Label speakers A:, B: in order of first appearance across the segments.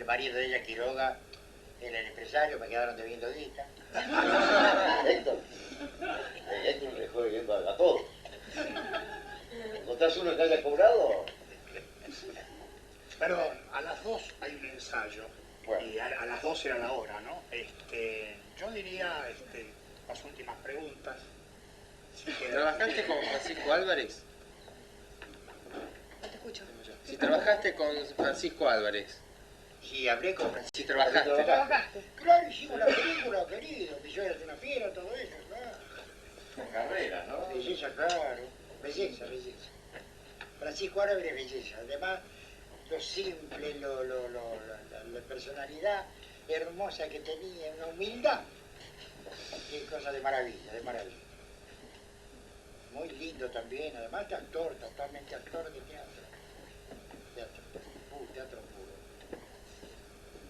A: marido de ella, Quiroga, era el empresario, me quedaron debiendo guita.
B: Héctor. Héctor me dejó debiendo a todos. ¿Encontrás uno que haya cobrado?
C: Pero a las 2 hay un ensayo.
B: Bueno.
C: Y a las 2 era la hora, ¿no? Yo diría las últimas preguntas. Si
D: ¿Trabajaste con Francisco Álvarez?
E: No te escucho.
D: Si trabajaste con Francisco Álvarez.
A: Sí, hablé con Francisco.
D: Si trabajaste.
E: ¿Trabajaste?
A: Claro, hicimos la película, querido, que yo era una fiera, todo eso, claro.
B: Con carrera, ¿no?
A: Belleza, claro. Belleza, belleza. Francisco Álvarez es belleza. Además, lo simple, la personalidad hermosa que tenía, una humildad. Qué cosa de maravilla, de maravilla. Muy lindo también, además de actor, totalmente actor de teatro. Teatro puro.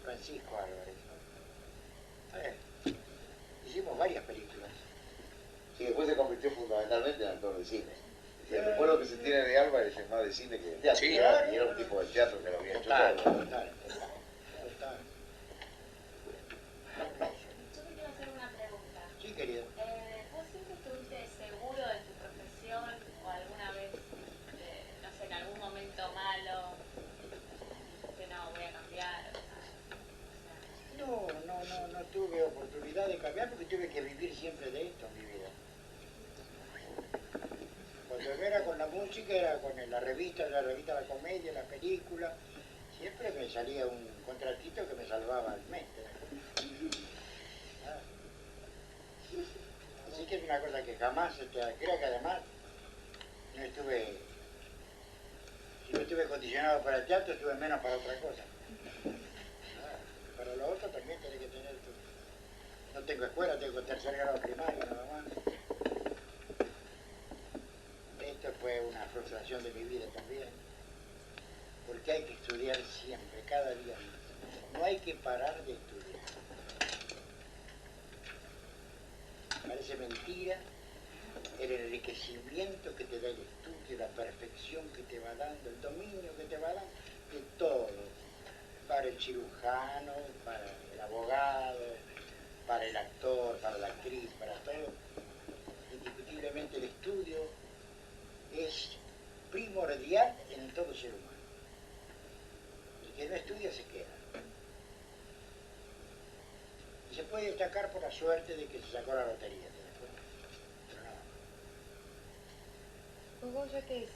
A: Francisco Álvarez, ¿no? Hicimos varias películas.
B: Sí, después se convirtió fundamentalmente en actor de cine. El recuerdo que se tiene de Álvarez es más de cine que de teatro.
D: Sí,
B: ¿verdad? Y era un tipo de teatro que lo había hecho todo.
A: Total.
F: Yo te quiero hacer una pregunta.
A: Sí, querido.
F: ¿Vos siempre estuviste seguro de tu profesión o alguna vez, no sé, en algún momento malo, dijiste no, voy a cambiar?
A: No tuve oportunidad de cambiar porque tuve que vivir siempre de esto en mi vida. Cuando era con la música, era con la revista de la comedia, la película. Siempre me salía un contratito que me salvaba al mes. Así que es una cosa que jamás, creo que además si no estuve condicionado para el teatro, estuve menos para otra cosa. Para lo otro también tenés que tener no tengo escuela, tengo tercer grado primario nada más. Esto fue una frustración de mi vida también. Porque hay que estudiar siempre, cada día más. No hay que parar de estudiar. Parece mentira el enriquecimiento que te da el estudio, la perfección que te va dando, el dominio que te va dando de todo. Para el cirujano, para el abogado, para el actor, para la actriz, para todo. Indiscutiblemente el estudio es primordial en todo ser humano. El que no estudia se queda. Y se puede destacar por la suerte de que se sacó la lotería, ¿te das cuenta? Pero nada más.
E: Pues vos ya que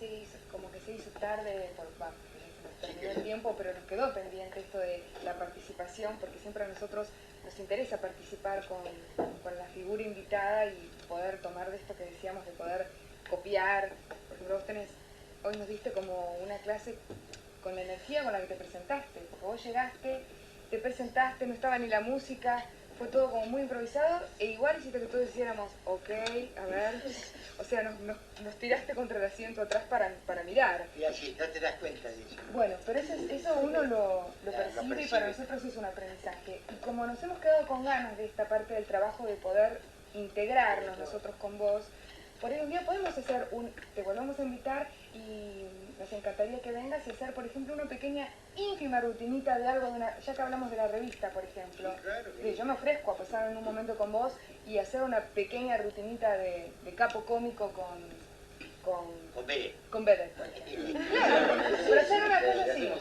E: como que se hizo tarde, nos terminó el tiempo, pero nos quedó pendiente esto de la participación, porque siempre a nosotros nos interesa participar con la figura invitada y poder tomar de esto que decíamos, de poder copiar. Por ejemplo, hoy nos diste como una clase con la energía con la que te presentaste, porque vos llegaste, te presentaste, no estaba ni la música, fue todo como muy improvisado, e igual hiciste que todos hiciéramos, ok, a ver, o sea, nos tiraste contra el asiento atrás para mirar.
A: Y así, no te das cuenta de eso.
E: Bueno, pero eso uno lo percibe y para nosotros es un aprendizaje. Y como nos hemos quedado con ganas de esta parte del trabajo de poder integrarnos nosotros con vos, por ahí un día podemos hacer te volvemos a invitar y nos encantaría que vengas y hacer, por ejemplo, una pequeña, ínfima rutinita de algo, ya que hablamos de la revista, por ejemplo.
A: Claro,
E: Yo me ofrezco a pasar en un momento con vos y hacer una pequeña rutinita de capo cómico
A: Con B.
E: con Bede. Claro, pero hacer una cosa así.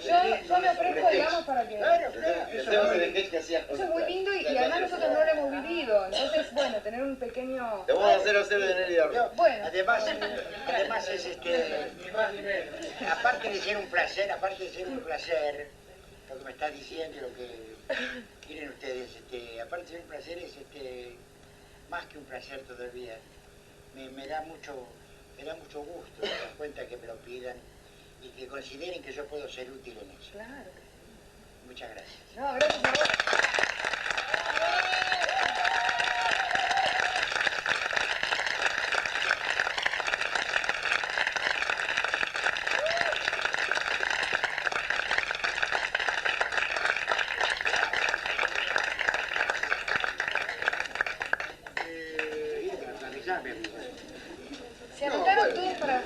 E: Yo me ofrezco, digamos, para que...
A: Claro.
E: Eso es muy lindo y además nosotros no lo hemos vivido. Entonces, bueno, tener un pequeño...
B: Te vamos a hacer de Nelly Dardo.
E: Bueno.
A: Además es aparte de ser un placer, lo que me estás diciendo y lo que quieren ustedes, aparte de ser un placer, es más que un placer todavía. Me da mucho gusto, te das cuenta que me lo pidan y que consideren que yo puedo ser útil en eso.
E: Claro.
A: Muchas gracias.
E: No, gracias a vos. Se anotaron todos para...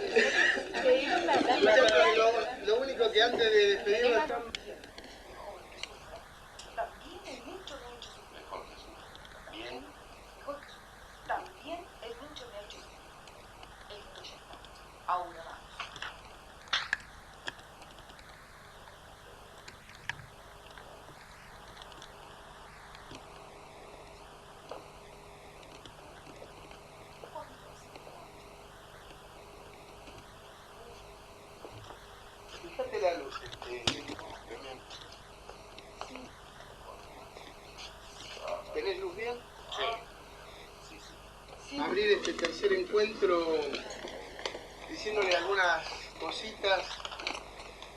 D: Lo único que antes de despedirnos...
G: ¿Tenés luz bien?
D: Sí.
G: Abrir este tercer encuentro diciéndole algunas cositas,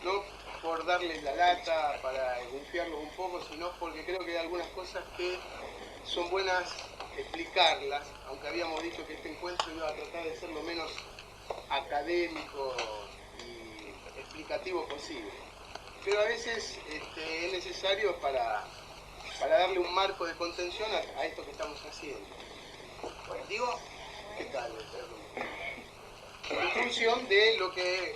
G: no por darles la lata, para gonfiarlos un poco, sino porque creo que hay algunas cosas que son buenas explicarlas, aunque habíamos dicho que este encuentro iba a tratar de ser lo menos académico y explicativo posible. Pero a veces es necesario para darle un marco de contención a esto que estamos haciendo. Bueno, digo, ¿qué tal? En función de lo que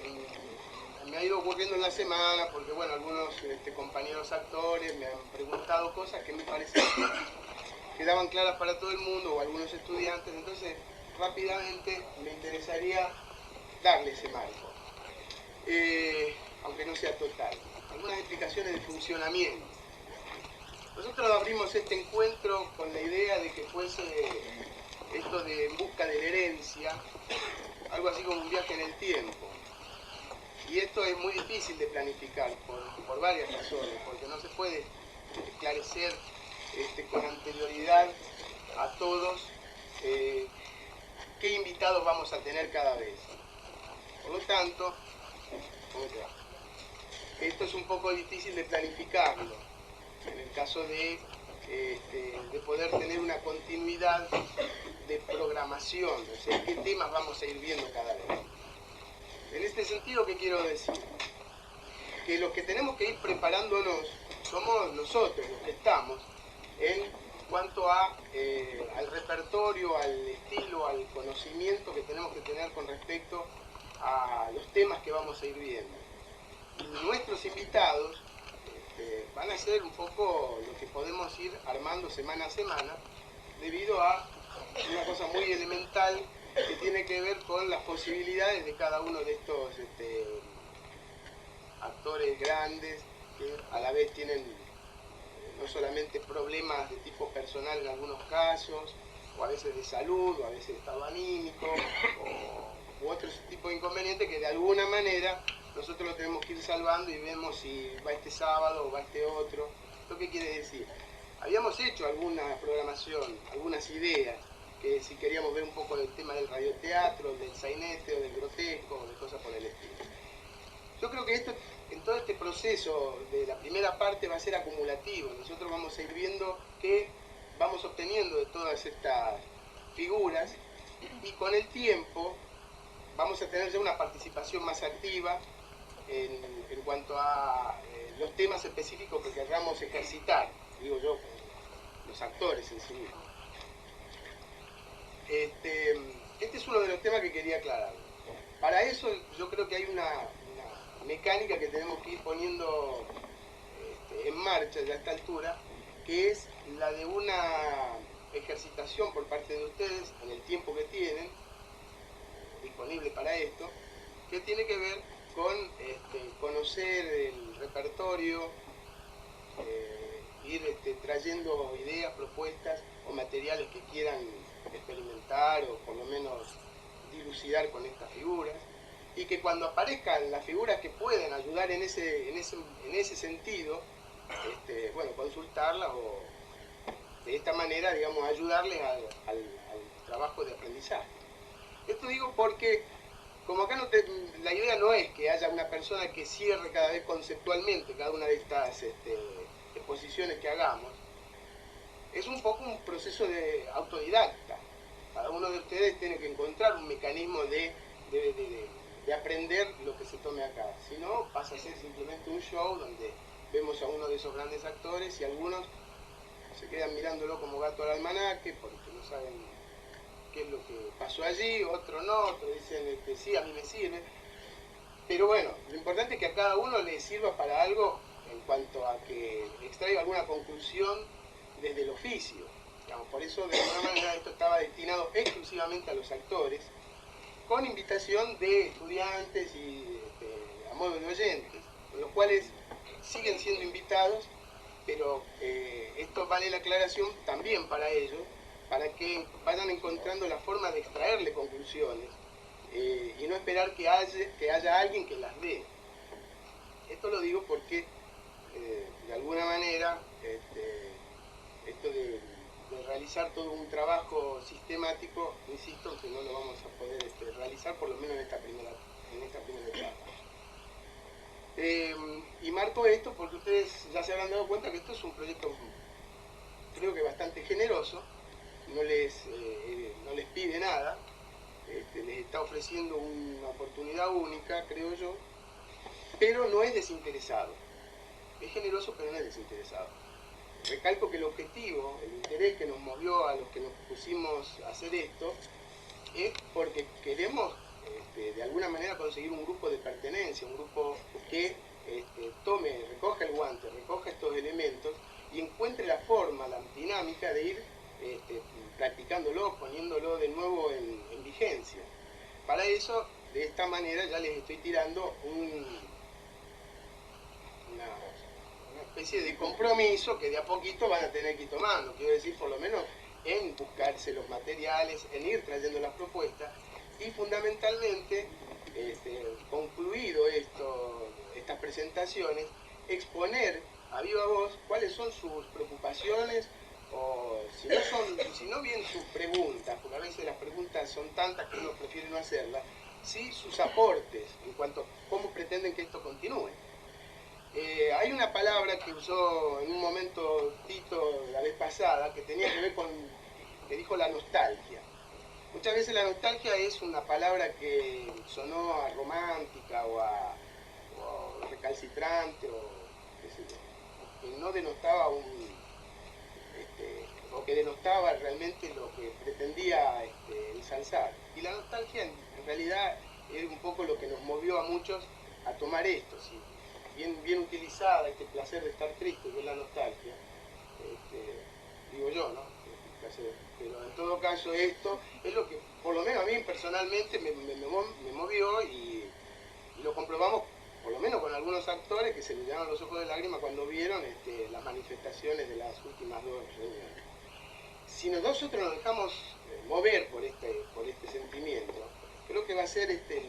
G: me ha ido ocurriendo en la semana, porque bueno, algunos compañeros actores me han preguntado cosas que me parecían que quedaban claras para todo el mundo, o algunos estudiantes, entonces rápidamente me interesaría darle ese marco, aunque no sea total. Algunas explicaciones de funcionamiento. Nosotros abrimos este encuentro con la idea de que fuese esto de en busca de la herencia, algo así como un viaje en el tiempo. Y esto es muy difícil de planificar por varias razones, porque no se puede esclarecer con anterioridad a todos qué invitados vamos a tener cada vez. Por lo tanto, ¿cómo te va? Esto es un poco difícil de planificarlo, en el caso de poder tener una continuidad de programación, o sea, qué temas vamos a ir viendo cada vez. En este sentido, ¿qué quiero decir? Que los que tenemos que ir preparándonos somos nosotros, los que estamos, en cuanto al repertorio, al estilo, al conocimiento que tenemos que tener con respecto a los temas que vamos a ir viendo. Y nuestros invitados van a ser un poco lo que podemos ir armando semana a semana, debido a una cosa muy elemental que tiene que ver con las posibilidades de cada uno de estos actores grandes, que a la vez tienen no solamente problemas de tipo personal en algunos casos, o a veces de salud, o a veces de estado anímico, u otros tipos de inconvenientes que de alguna manera nosotros lo tenemos que ir salvando y vemos si va este sábado o va este otro. ¿Esto qué quiere decir? Habíamos hecho alguna programación, algunas ideas, que si queríamos ver un poco del tema del radioteatro, del sainete o del grotesco, o de cosas por el estilo. Yo creo que esto, en todo este proceso de la primera parte, va a ser acumulativo. Nosotros vamos a ir viendo qué vamos obteniendo de todas estas figuras, y con el tiempo vamos a tener ya una participación más activa en cuanto a los temas específicos que querramos ejercitar, digo yo, los actores en sí mismos. Este es uno de los temas que quería aclarar. Para eso yo creo que hay una mecánica que tenemos que ir poniendo en marcha ya a esta altura, que es la de una ejercitación por parte de ustedes en el tiempo que tienen disponible para esto, que tiene que ver con conocer el repertorio, ir trayendo ideas, propuestas o materiales que quieran experimentar o por lo menos dilucidar con estas figuras, y que cuando aparezcan las figuras que pueden ayudar en ese sentido, bueno, consultarlas o de esta manera, digamos, ayudarles al trabajo de aprendizaje. Esto digo porque, como acá la idea no es que haya una persona que cierre cada vez conceptualmente cada una de estas exposiciones que hagamos, es un poco un proceso de autodidacta. Cada uno de ustedes tiene que encontrar un mecanismo de aprender lo que se tome acá. Si no, pasa a ser simplemente un show donde vemos a uno de esos grandes actores y algunos se quedan mirándolo como gato al almanaque porque no saben qué es lo que pasó allí, otros no, otros dicen que sí, a mí me sirve. Pero bueno, lo importante es que a cada uno le sirva para algo en cuanto a que extraiga alguna conclusión desde el oficio. Digamos, por eso, de alguna manera, esto estaba destinado exclusivamente a los actores, con invitación de estudiantes y a modo de oyentes, los cuales siguen siendo invitados, pero esto vale la aclaración también para ellos, para que vayan encontrando la forma de extraerle conclusiones y no esperar que haya alguien que las dé. Esto lo digo porque, de alguna manera, esto de de realizar todo un trabajo sistemático, insisto, que no lo vamos a poder realizar por lo menos en esta primera etapa. Y marco esto porque ustedes ya se habrán dado cuenta que esto es un proyecto, creo que bastante generoso, no les pide nada, les está ofreciendo una oportunidad única, creo yo, pero no es desinteresado. Es generoso, pero no es desinteresado. Recalco que el objetivo, el interés que nos movió a los que nos pusimos a hacer esto, es porque queremos de alguna manera conseguir un grupo de pertenencia, un grupo que recoja el guante, recoja estos elementos y encuentre la forma, la dinámica de ir practicándolo, poniéndolo de nuevo en vigencia. Para eso, de esta manera ya les estoy tirando una especie de compromiso que de a poquito van a tener que ir tomando, quiero decir, por lo menos en buscarse los materiales, en ir trayendo las propuestas y fundamentalmente, concluido estas presentaciones, exponer a viva voz cuáles son sus preocupaciones o si no bien sus preguntas, porque a veces las preguntas son tantas que uno prefiere no hacerlas, sí sus aportes en cuanto a cómo pretenden que esto continúe. Hay una palabra que usó en un momento Tito la vez pasada que tenía que ver con, que dijo la nostalgia. Muchas veces la nostalgia es una palabra que sonó a romántica o a recalcitrante o qué sé yo, que no denotaba o que denotaba realmente lo que pretendía ensalzar. Y la nostalgia en realidad es un poco lo que nos movió a muchos a tomar esto, ¿sí? Bien utilizada, este placer de estar triste, que es la nostalgia, digo yo, ¿no? Pero en todo caso esto es lo que, por lo menos a mí personalmente, me movió y lo comprobamos, por lo menos con algunos actores que se les llenaron los ojos de lágrimas cuando vieron las manifestaciones de las últimas dos reuniones. Si nosotros nos dejamos mover por este sentimiento, creo que va a ser el que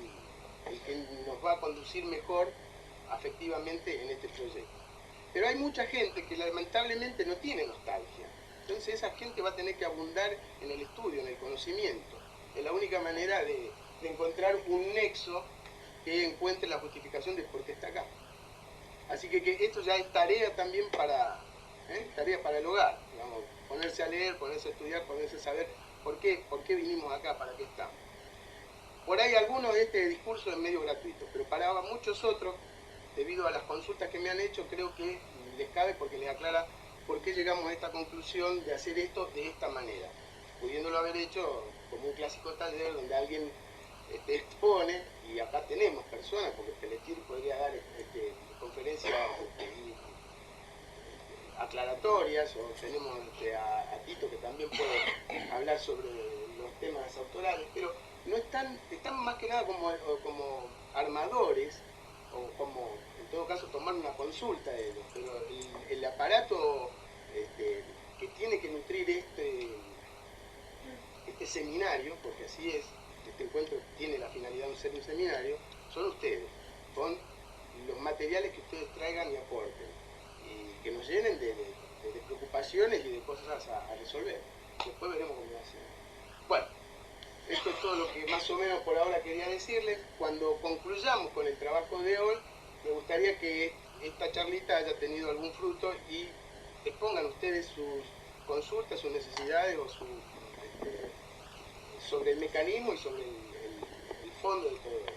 G: nos va a conducir mejor afectivamente en este proyecto. Pero hay mucha gente que lamentablemente no tiene nostalgia. Entonces esa gente va a tener que abundar en el estudio, en el conocimiento. Es la única manera de encontrar un nexo que encuentre la justificación de por qué está acá. Así que esto ya es tarea también para el hogar. Digamos, ponerse a leer, ponerse a estudiar, ponerse a saber por qué vinimos acá, para qué estamos. Por ahí algunos de este discurso es medio gratuito, pero para muchos otros, debido a las consultas que me han hecho, creo que les cabe porque les aclara por qué llegamos a esta conclusión de hacer esto de esta manera, pudiéndolo haber hecho como un clásico taller donde alguien expone, y acá tenemos personas, porque Pelletier podría dar conferencias aclaratorias, o tenemos a Tito que también puede hablar sobre los temas autorales, pero no están más que nada como armadores, o como, en todo caso, tomar una consulta de ellos, pero el aparato que tiene que nutrir este seminario, porque así es, este encuentro tiene la finalidad de ser un seminario, son ustedes, con los materiales que ustedes traigan y aporten, y que nos llenen de preocupaciones y de cosas a resolver. Después veremos cómo va a ser. Bueno, esto es todo lo que más o menos por ahora quería decirles. Cuando concluyamos con el trabajo de hoy, me gustaría que esta charlita haya tenido algún fruto y expongan ustedes sus consultas, sus necesidades o sobre el mecanismo y sobre el fondo de todo esto.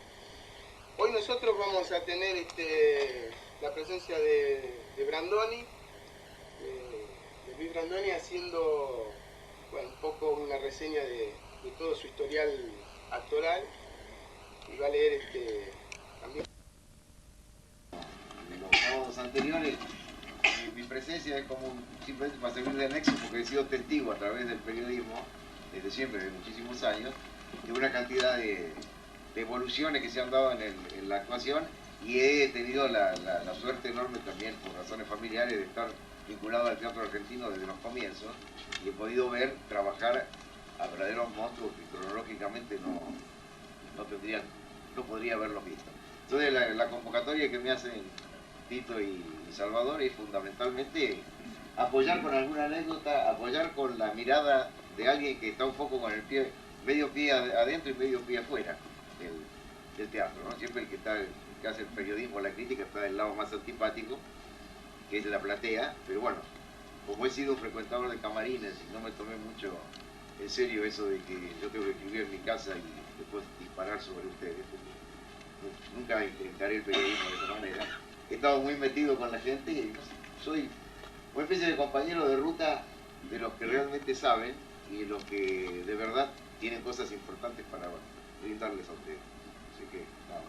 G: Hoy nosotros vamos a tener la presencia de Brandoni, de Luis Brandoni, haciendo un poco una reseña de todo su historial actoral, y va a leer también.
B: De los sábados anteriores, mi presencia es como simplemente para servir de nexo, porque he sido testigo a través del periodismo, desde siempre, de muchísimos años, de una cantidad de evoluciones que se han dado en la actuación, y he tenido la suerte enorme también, por razones familiares, de estar vinculado al teatro argentino desde los comienzos, y he podido ver trabajar a verdaderos monstruos que cronológicamente no podría haberlos visto. Entonces la convocatoria que me hacen Tito y Salvador es fundamentalmente apoyar con alguna anécdota, apoyar con la mirada de alguien que está un poco con el pie, medio pie adentro y medio pie afuera del teatro, ¿no? Siempre el que hace el periodismo, la crítica, está del lado más antipático, que es la platea, pero bueno, como he sido un frecuentador de camarines y no me tomé mucho en serio eso de que yo tengo que escribir en mi casa y después disparar sobre ustedes, porque nunca encaré el periodismo de esa manera. He estado muy metido con la gente y soy una especie de compañero de ruta de los que realmente saben y de los que de verdad tienen cosas importantes para brindarles a ustedes. Así que, nada.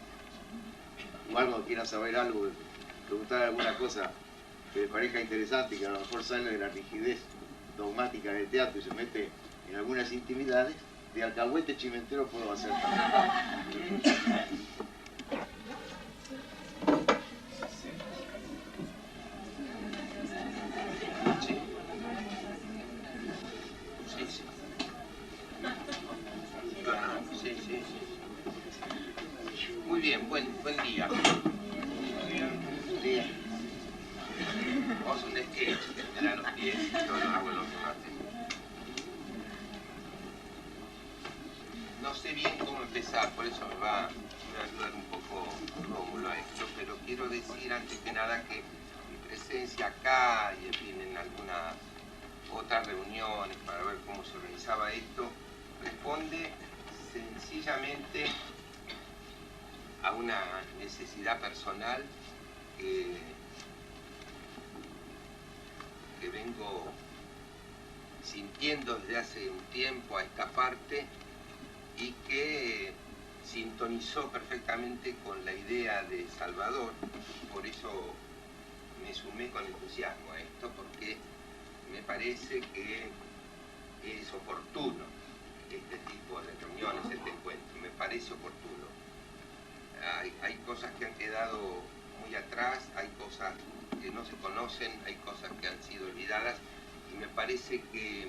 B: Igual cuando quieran saber algo, preguntar alguna cosa que les parezca interesante y que a lo mejor sale de la rigidez dogmática del teatro y se mete en algunas intimidades, de alcahuete chimentero puedo hacer también.
D: Muy bien, buen día. Vos un sketch, te dan los pies, yo lo hago en los remates. No sé bien cómo empezar, por eso me va a ayudar un poco Rómulo a esto, pero quiero decir antes que nada que mi presencia acá y en fin, en algunas otras reuniones para ver cómo se organizaba esto, responde sencillamente a una necesidad personal que vengo sintiendo desde hace un tiempo a esta parte y que sintonizó perfectamente con la idea de Salvador. Por eso me sumé con entusiasmo a esto, porque me parece que es oportuno este tipo de reuniones, este encuentro, me parece oportuno. Hay cosas que han quedado muy atrás, hay cosas que no se conocen, hay cosas que han sido olvidadas, y me parece que,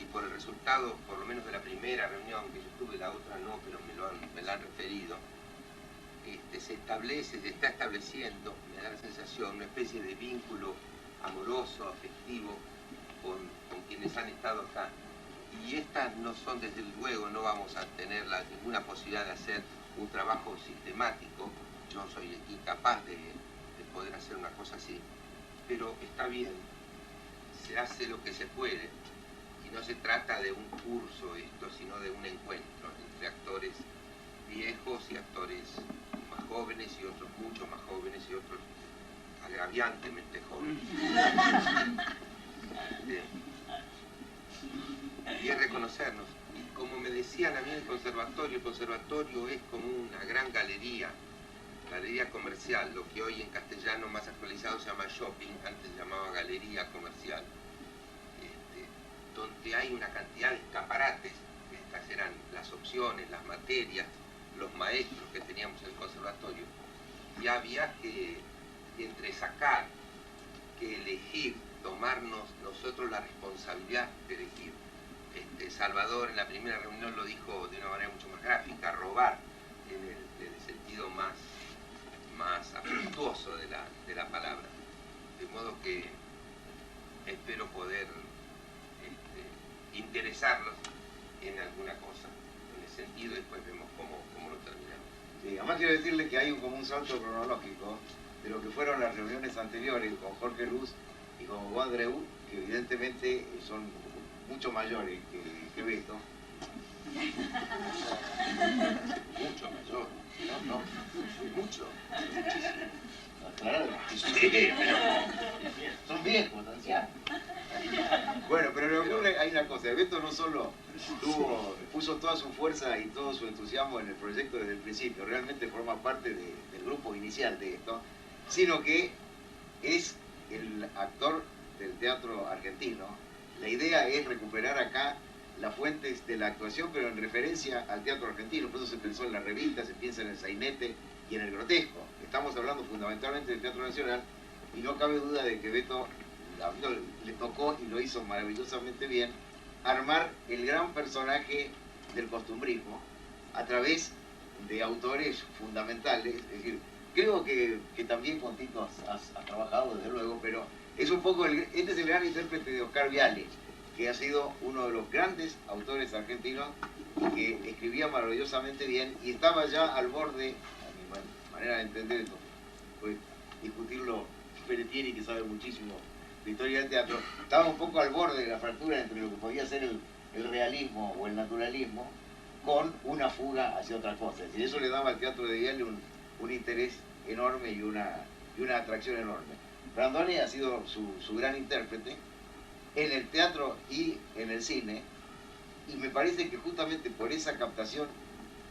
D: y por el resultado, por lo menos de la primera reunión que yo tuve, la otra no, pero me la han referido, se está estableciendo, me da la sensación, una especie de vínculo amoroso, afectivo, con quienes han estado acá. Y estas no son, desde luego, no vamos a tener ninguna posibilidad de hacer un trabajo sistemático. Yo soy incapaz de poder hacer una cosa así. Pero está bien, se hace lo que se puede. Y no se trata de un curso esto, sino de un encuentro entre actores viejos y actores más jóvenes y otros mucho más jóvenes y otros agraviantemente jóvenes. Y es reconocernos. Y como me decían a mí el conservatorio es como una gran galería comercial, lo que hoy en castellano más actualizado se llama shopping, antes se llamaba galería comercial, donde hay una cantidad de escaparates. Estas eran las opciones, las materias, los maestros que teníamos en el conservatorio, y había que entresacar, que elegir, tomarnos nosotros la responsabilidad de elegir. Salvador en la primera reunión lo dijo de una manera mucho más gráfica, robar en el sentido más afectuoso de la palabra. De modo que espero poder interesarlos en alguna cosa en ese sentido, y después vemos cómo lo terminamos.
B: Sí, además quiero decirle que hay como un salto cronológico de lo que fueron las reuniones anteriores con Jorge Luz y con Hugo Andreu, que evidentemente son mucho mayores que Beto.
D: Mucho mayor, no, mucho, muchísimo.
B: Claro,
D: Sí, pero
B: son viejos, ancianos. Bueno, pero lo que ocurre, hay una cosa, Beto no solo puso toda su fuerza y todo su entusiasmo en el proyecto desde el principio, realmente forma parte del grupo inicial de esto, sino que es el actor del teatro argentino. La idea es recuperar acá las fuentes de la actuación, pero en referencia al teatro argentino. Por eso se pensó en la revista, se piensa en el sainete y en el grotesco. Estamos hablando fundamentalmente del Teatro Nacional, y no cabe duda de que Beto le tocó, y lo hizo maravillosamente bien, armar el gran personaje del costumbrismo a través de autores fundamentales, es decir, creo que también con Tito has trabajado, desde luego, pero es un poco, este es el gran intérprete de Oscar Viale, que ha sido uno de los grandes autores argentinos y que escribía maravillosamente bien y estaba ya al borde, a mi manera de entender esto, pues discutirlo Peretieri, que sabe muchísimo de historia del teatro, estaba un poco al borde de la fractura entre lo que podía ser el realismo o el naturalismo con una fuga hacia otra cosa. Y eso le daba al teatro de Viale un interés enorme y una atracción enorme. Brandoni ha sido su gran intérprete en el teatro y en el cine, y me parece que justamente por esa captación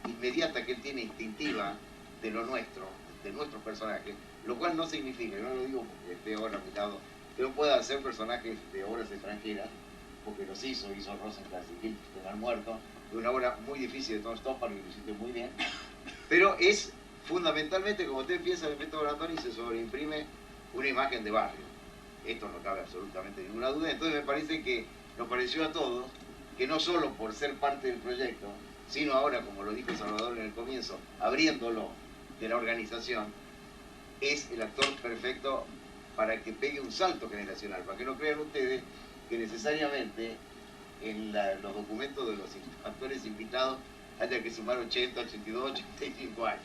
B: inmediata que él tiene, instintiva, de lo nuestro, de nuestros personajes, lo cual no significa, no lo digo porque esté ahora aplicado, que no pueda hacer personajes de obras extranjeras, porque los hizo Rosencrantz y Gil, que han muerto, de una obra muy difícil de Tom Stoppard, que lo hiciste muy bien, pero es fundamentalmente, como usted piensa, el método Brandoni se sobreimprime una imagen de barrio. Esto no cabe absolutamente ninguna duda. Entonces me parece que nos pareció a todos que no solo por ser parte del proyecto, sino ahora, como lo dijo Salvador en el comienzo, abriéndolo de la organización, es el actor perfecto para que pegue un salto generacional, para que no crean ustedes que necesariamente en los documentos de los actores invitados haya que sumar 80, 82, 85 años.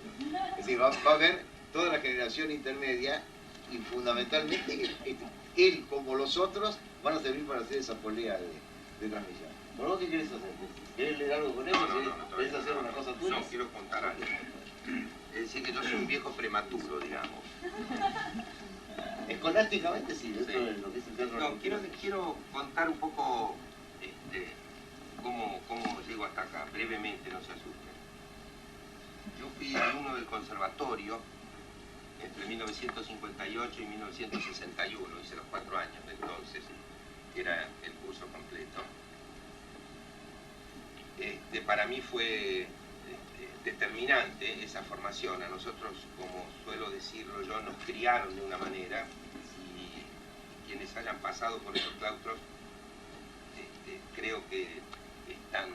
B: Es decir, va a haber toda la generación intermedia y fundamentalmente él, como los otros, van a servir para hacer esa polea de transmisión. ¿Por vos qué querés hacer? ¿Querés leer algo con él? ¿Querés hacer una cosa tuya?
D: No, quiero contar algo. Es decir, que yo soy un viejo prematuro, digamos.
B: Escolásticamente sí, eso es lo que es el teatro.
D: No, quiero contar un poco cómo llego hasta acá, brevemente, no se asusten. Yo fui alumno del conservatorio entre 1958 y 1961, hice los 4 años de entonces, que era el curso completo. Para mí fue determinante esa formación. A nosotros, como suelo decirlo yo, nos criaron de una manera, y quienes hayan pasado por esos claustros creo que están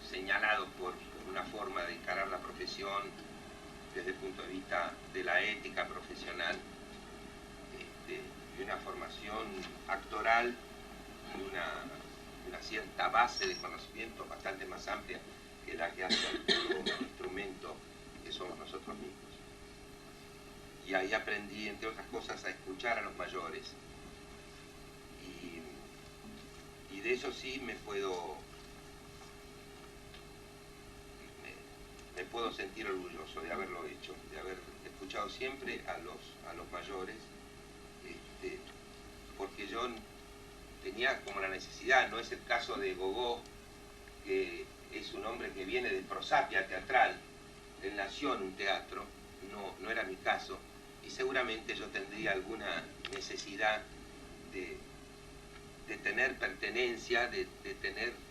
D: señalados por una forma de encarar la profesión desde el punto de vista de la ética profesional, y una formación actoral y una cierta base de conocimiento bastante más amplia que la que hace el instrumento que somos nosotros mismos. Y ahí aprendí, entre otras cosas, a escuchar a los mayores. Y de eso sí me puedo sentir orgulloso de haberlo hecho, de haber escuchado siempre a los mayores, porque yo tenía como la necesidad. No es el caso de Gogó, que es un hombre que viene de prosapia teatral, él nació en un teatro, no era mi caso, y seguramente yo tendría alguna necesidad de tener pertenencia, de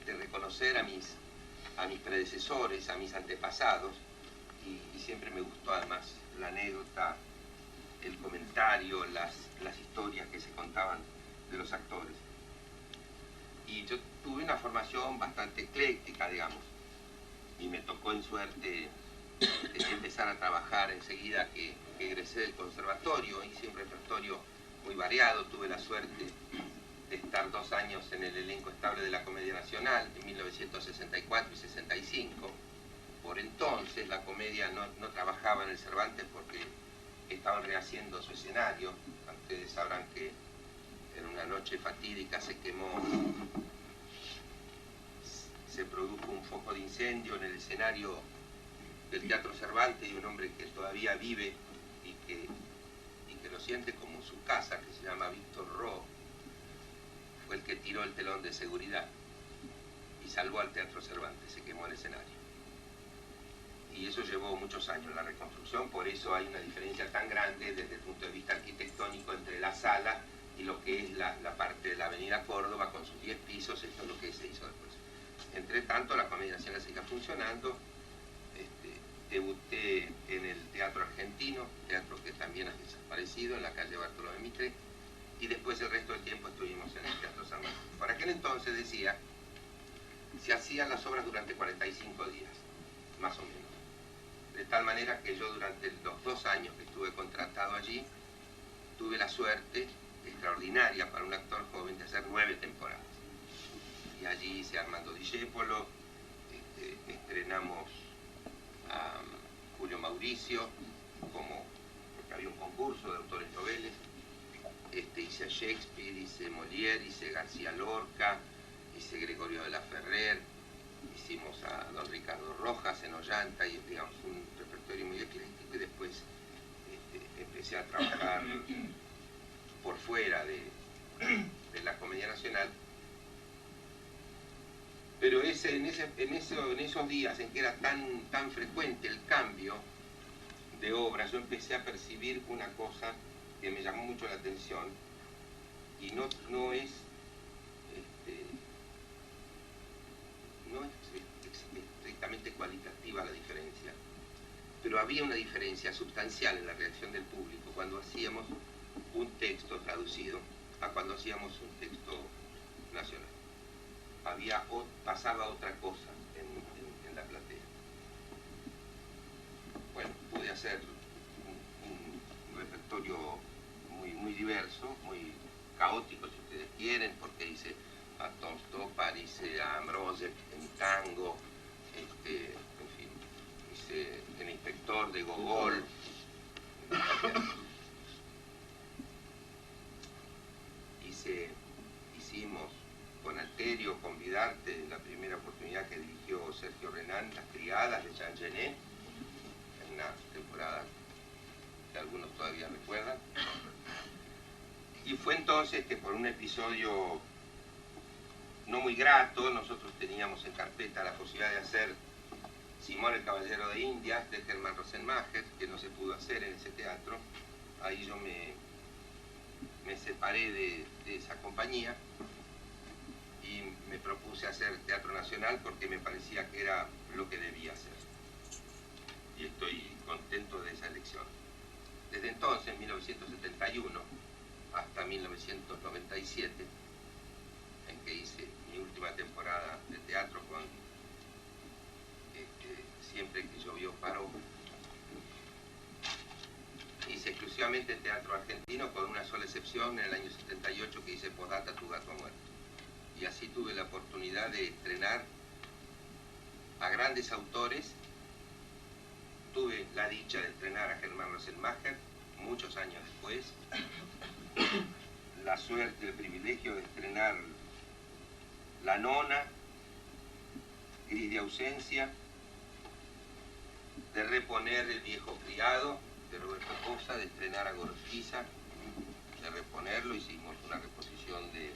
D: reconocer a mis predecesores, a mis antepasados, y siempre me gustó además la anécdota, el comentario, las historias que se contaban de los actores. Y yo tuve una formación bastante ecléctica, digamos, y me tocó en suerte empezar a trabajar enseguida que egresé del conservatorio. Hice un repertorio muy variado, tuve la suerte de estar 2 años en el elenco estable de la Comedia Nacional, en 1964 y 65. Por entonces la comedia no trabajaba en el Cervantes porque estaban rehaciendo su escenario. Ustedes sabrán que en una noche fatídica se produjo un foco de incendio en el escenario del Teatro Cervantes, y un hombre que todavía vive y que lo siente como su casa, que se llama Víctor Ro, fue el que tiró el telón de seguridad y salvó al Teatro Cervantes, se quemó el escenario. Y eso llevó muchos años, la reconstrucción. Por eso hay una diferencia tan grande desde el punto de vista arquitectónico entre la sala y lo que es la parte de la Avenida Córdoba con sus 10 pisos. Esto es lo que se hizo después. Entre tanto, la Comedia Nacional sigue funcionando. Debuté en el Teatro Argentino, teatro que también ha desaparecido, en la calle Bartolomé Mitre, y después el resto del tiempo estuvimos en el Teatro San Martín. Por aquel entonces, decía, se hacían las obras durante 45 días, más o menos. De tal manera que yo durante los 2 años que estuve contratado allí, tuve la suerte extraordinaria para un actor joven de hacer 9 temporadas. Y allí hice Armando Discépolo, estrenamos a Julio Mauricio, porque había un concurso de autores noveles, hice a Shakespeare, hice Molière, hice García Lorca, hice Gregorio de la Ferrer, hicimos a don Ricardo Rojas en Ollanta, y digamos un repertorio muy ecléctico, y después empecé a trabajar por fuera de la Comedia Nacional. Pero en esos días en que era tan frecuente el cambio de obras, yo empecé a percibir una cosa que me llamó mucho la atención, y no es estrictamente cualitativa la diferencia, pero había una diferencia sustancial en la reacción del público cuando hacíamos un texto traducido a cuando hacíamos un texto nacional. Pasaba otra cosa en la platea. Bueno, pude hacer un repertorio muy diverso, muy caótico si ustedes quieren, porque hice a Tom Stoppard, hice a Ambrosev en tango, en fin, hice El Inspector de Gogol, hicimos con Alterio, Convidarte, la primera oportunidad que dirigió Sergio Renán, Las Criadas de Jean Genet, en una temporada que algunos todavía recuerdan. Y fue entonces que por un episodio no muy grato, nosotros teníamos en carpeta la posibilidad de hacer Simón el Caballero de Indias, de Hermann Rosenmacher, que no se pudo hacer en ese teatro. Ahí yo me separé de esa compañía y me propuse hacer Teatro Nacional porque me parecía que era lo que debía hacer. Y estoy contento de esa elección. Desde entonces, 1971, hasta 1997, en que hice mi última temporada de teatro con Siempre que llovió paró, hice exclusivamente teatro argentino, con una sola excepción en el año 78 que hice Postdata, Tu gato ha muerto. Y así tuve la oportunidad de estrenar a grandes autores. Tuve la dicha de estrenar a Hermann Rosenmacher muchos años después, la suerte, el privilegio de estrenar La Nona, Gris de ausencia, de reponer El viejo criado de Roberto Cosa, de estrenar a Gorostiza, de reponerlo. Hicimos una reposición de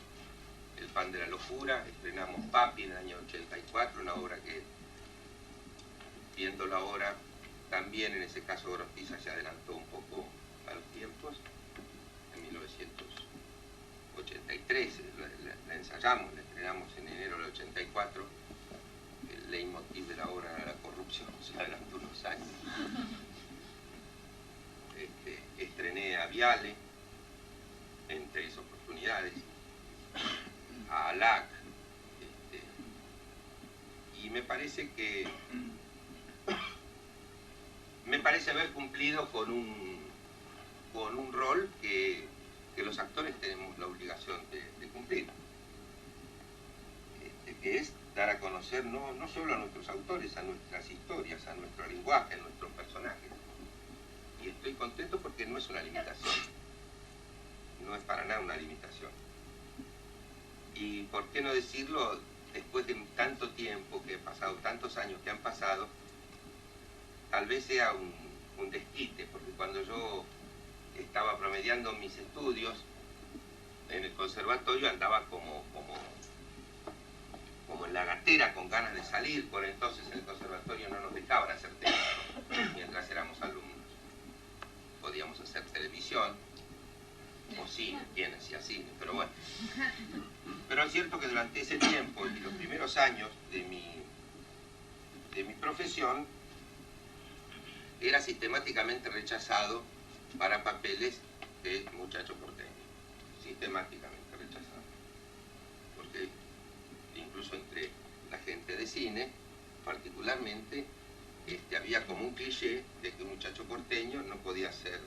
D: El pan de la locura, estrenamos Papi en el año 84, una obra que, viéndola ahora, también en ese caso Gorostiza se adelantó un poco a los tiempos. En 1983 la ensayamos, la estrenamos en enero del 84. El leitmotiv de la obra era la corrupción, se adelantó unos años. Estrené a Viale en 3 oportunidades, a Alac, y me parece haber cumplido con un rol que los actores tenemos la obligación de cumplir, que es dar a conocer no solo a nuestros autores, a nuestras historias, a nuestro lenguaje, a nuestros personajes. Y estoy contento porque no es una limitación, no es para nada una limitación. Y por qué no decirlo, después de tanto tiempo que he pasado, tantos años que han pasado, tal vez sea un desquite, porque cuando yo estaba promediando mis estudios en el conservatorio andaba como en la gatera, con ganas de salir. Por entonces en el conservatorio no nos dejaban hacer teatro mientras éramos alumnos. Podíamos hacer televisión o cine, quién hacía cine, pero bueno. Pero es cierto que durante ese tiempo y los primeros años de mi profesión era sistemáticamente rechazado para papeles de muchacho porteño, sistemáticamente rechazado, porque incluso entre la gente de cine, particularmente, había como un cliché de que un muchacho porteño no podía ser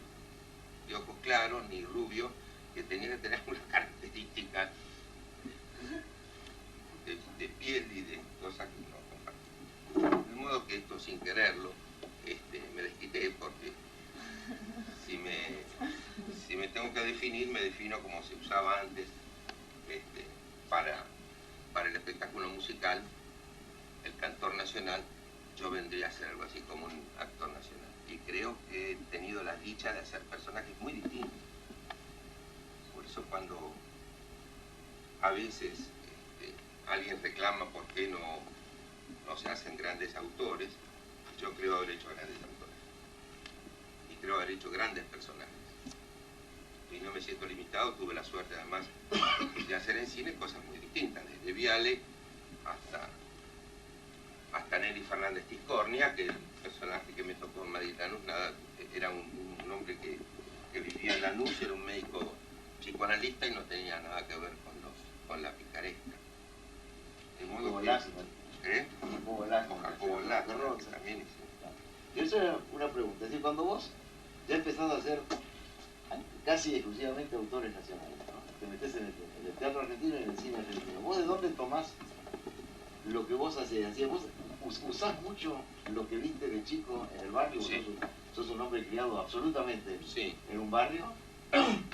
D: de ojos claros ni rubio, que tenía que tener unas características de piel y de cosas que no compartía. De modo que esto, sin quererlo, me desquité, porque si me tengo que definir, me defino como se usaba antes para el espectáculo musical, el cantor nacional. Yo vendría a ser algo así como un actor nacional. Y creo que he tenido la dicha de hacer personajes muy distintos. Por eso cuando a veces alguien reclama por qué no se hacen grandes autores, yo creo haber hecho grandes autores. Y creo haber hecho grandes personajes. Y no me siento limitado, tuve la suerte además de hacer en cine cosas muy distintas, desde Viale hasta Nelly Fernández Tiscornia, que el personaje que me tocó en Madrid Lanús, era un hombre que vivía en Lanús, era un médico psicoanalista y no tenía nada que ver con la picaresca. De modo que... Jacobo Lastra, que también hizo.
B: Yo hice una pregunta, es decir, cuando vos ya empezás a hacer casi exclusivamente autores nacionales, ¿no? Te metés en el teatro argentino y en el cine argentino. ¿Vos de dónde tomás lo que vos hacés? Así, ¿vos usás mucho lo que viste de chico en el barrio?
D: Sí.
B: Sos un hombre criado absolutamente
D: Sí.
B: en un barrio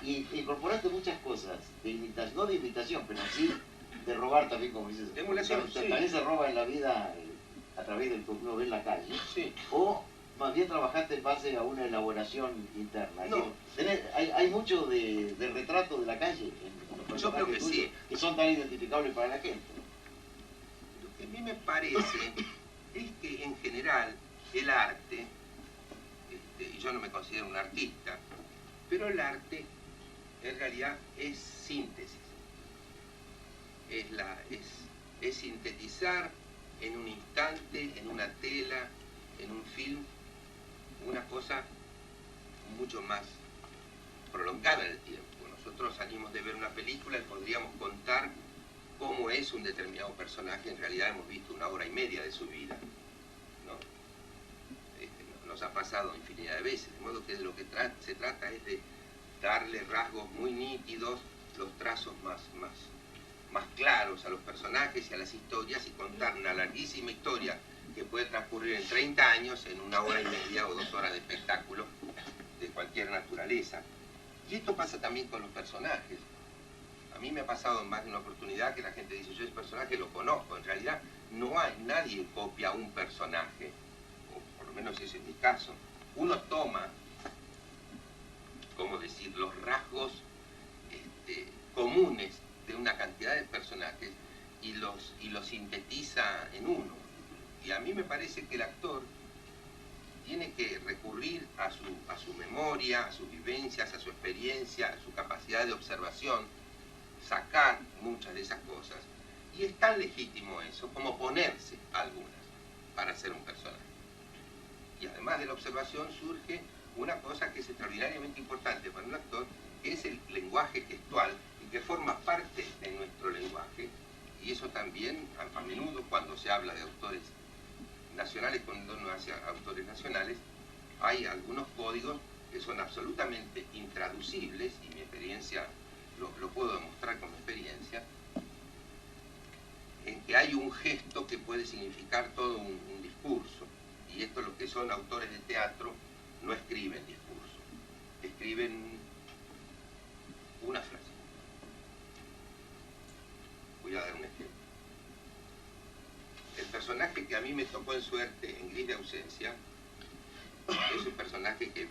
B: y incorporaste muchas cosas de imitación, no de imitación, pero sí de robar también, como dices.
D: De emulación, sí.
B: También se roba en la vida a través del que uno ve en la calle.
D: Sí.
B: O más bien trabajaste en base a una elaboración interna.
D: No.
B: Hay mucho de retrato de la calle en los personajes
D: Yo creo que
B: tuyos,
D: sí.
B: que son tan identificables para la gente.
D: Lo que a mí me parece es que en general el arte, y yo no me considero un artista, pero el arte en realidad es síntesis. Es sintetizar en un instante, en una tela, en un film, una cosa mucho más prolongada en el tiempo. Nosotros salimos de ver una película y podríamos contar cómo es un determinado personaje. En realidad hemos visto 1 hora y media de su vida, ¿no? Nos ha pasado infinidad de veces, de modo que de lo que se trata es de darle rasgos muy nítidos, los trazos más claros a los personajes y a las historias, y contar una larguísima historia que puede transcurrir en 30 años en 1 hora y media o 2 horas de espectáculo de cualquier naturaleza. Y esto pasa también con los personajes. A mí me ha pasado en más de una oportunidad que la gente dice, yo ese personaje lo conozco. En realidad nadie copia un personaje, o por lo menos ese es mi caso. Uno toma, ¿cómo decir?, los rasgos comunes de una cantidad de personajes y los sintetiza en uno. Y a mí me parece que el actor tiene que recurrir a su memoria, a sus vivencias, a su experiencia, a su capacidad de observación, sacar muchas de esas cosas. Y es tan legítimo eso como ponerse algunas para ser un personaje. Y además de la observación surge una cosa que es extraordinariamente importante para un actor, que es el lenguaje gestual, y que forma parte de nuestro lenguaje. Y eso también, a menudo, cuando se habla de autores nacionales, cuando uno hace autores nacionales, hay algunos códigos que son absolutamente intraducibles, y mi experiencia lo puedo demostrar con mi experiencia, en que hay un gesto que puede significar todo un discurso. Y esto, los que son autores de teatro no escriben discurso, escriben una frase. Voy a dar un ejemplo. El personaje que a mí me tocó en suerte en Gris de Ausencia es un personaje que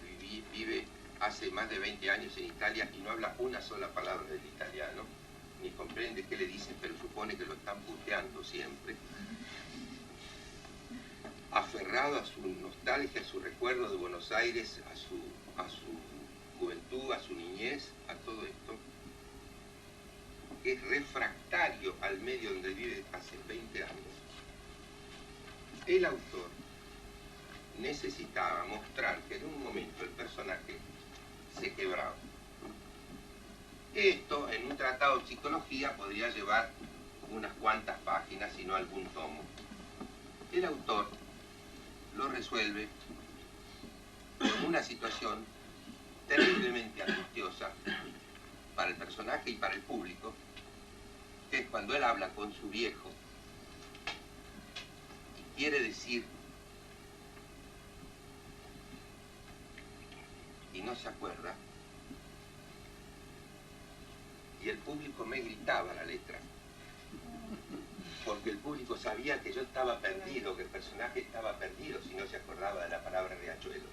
D: vive hace más de 20 años en Italia y no habla una sola palabra del italiano, ni comprende qué le dicen, pero supone que lo están puteando siempre. Aferrado a su nostalgia, a su recuerdo de Buenos Aires, a su juventud, a su niñez, a todo esto, que es refractario al medio donde vive hace 20 años. El autor necesitaba mostrar que en un momento el personaje se quebraba. Esto, en un tratado de psicología, podría llevar unas cuantas páginas, si no algún tomo. El autor lo resuelve con una situación terriblemente angustiosa para el personaje y para el público, que es cuando él habla con su viejo y quiere decir y no se acuerda, y el público me gritaba la letra, porque el público sabía que yo estaba perdido, que el personaje estaba perdido si no se acordaba de la palabra riachuelo.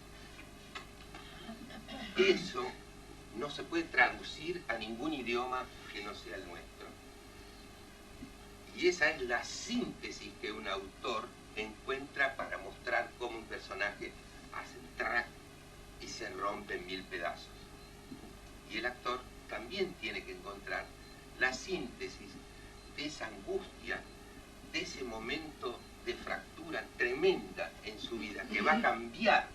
D: Eso no se puede traducir a ningún idioma que no sea el nuestro. Y esa es la síntesis que un autor encuentra para mostrar cómo un personaje hace track y se rompe en 1000 pedazos. Y el actor también tiene que encontrar la síntesis de esa angustia, de ese momento de fractura tremenda en su vida, que va a cambiar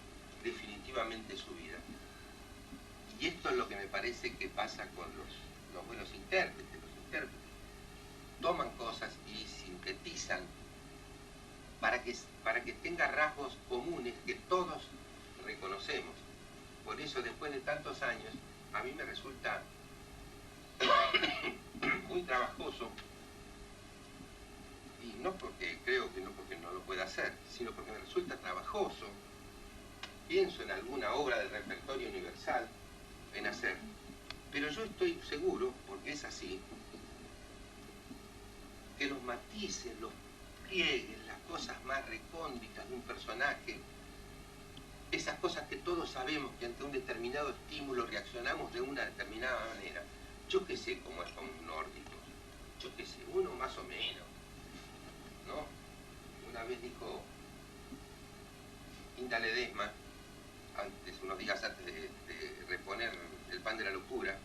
D: definitivamente su vida. Y esto es lo que me parece que pasa con los buenos intérpretes. Los intérpretes toman cosas y sintetizan para que tenga rasgos comunes que todos reconocemos. Por eso, después de tantos años, a mí me resulta muy trabajoso, y no porque creo que no porque no lo pueda hacer, sino porque me resulta trabajoso, pienso en alguna obra del repertorio universal, en hacer, pero yo estoy seguro, porque es así, que los matices, los pliegues, las cosas más recónditas de un personaje, esas cosas que todos sabemos que ante un determinado estímulo reaccionamos de una determinada manera. Yo que sé cómo es con un nórdico, yo que sé, uno más o menos, ¿no? Una vez dijo Inda Ledesma, unos días antes de reponer El pan de la locura,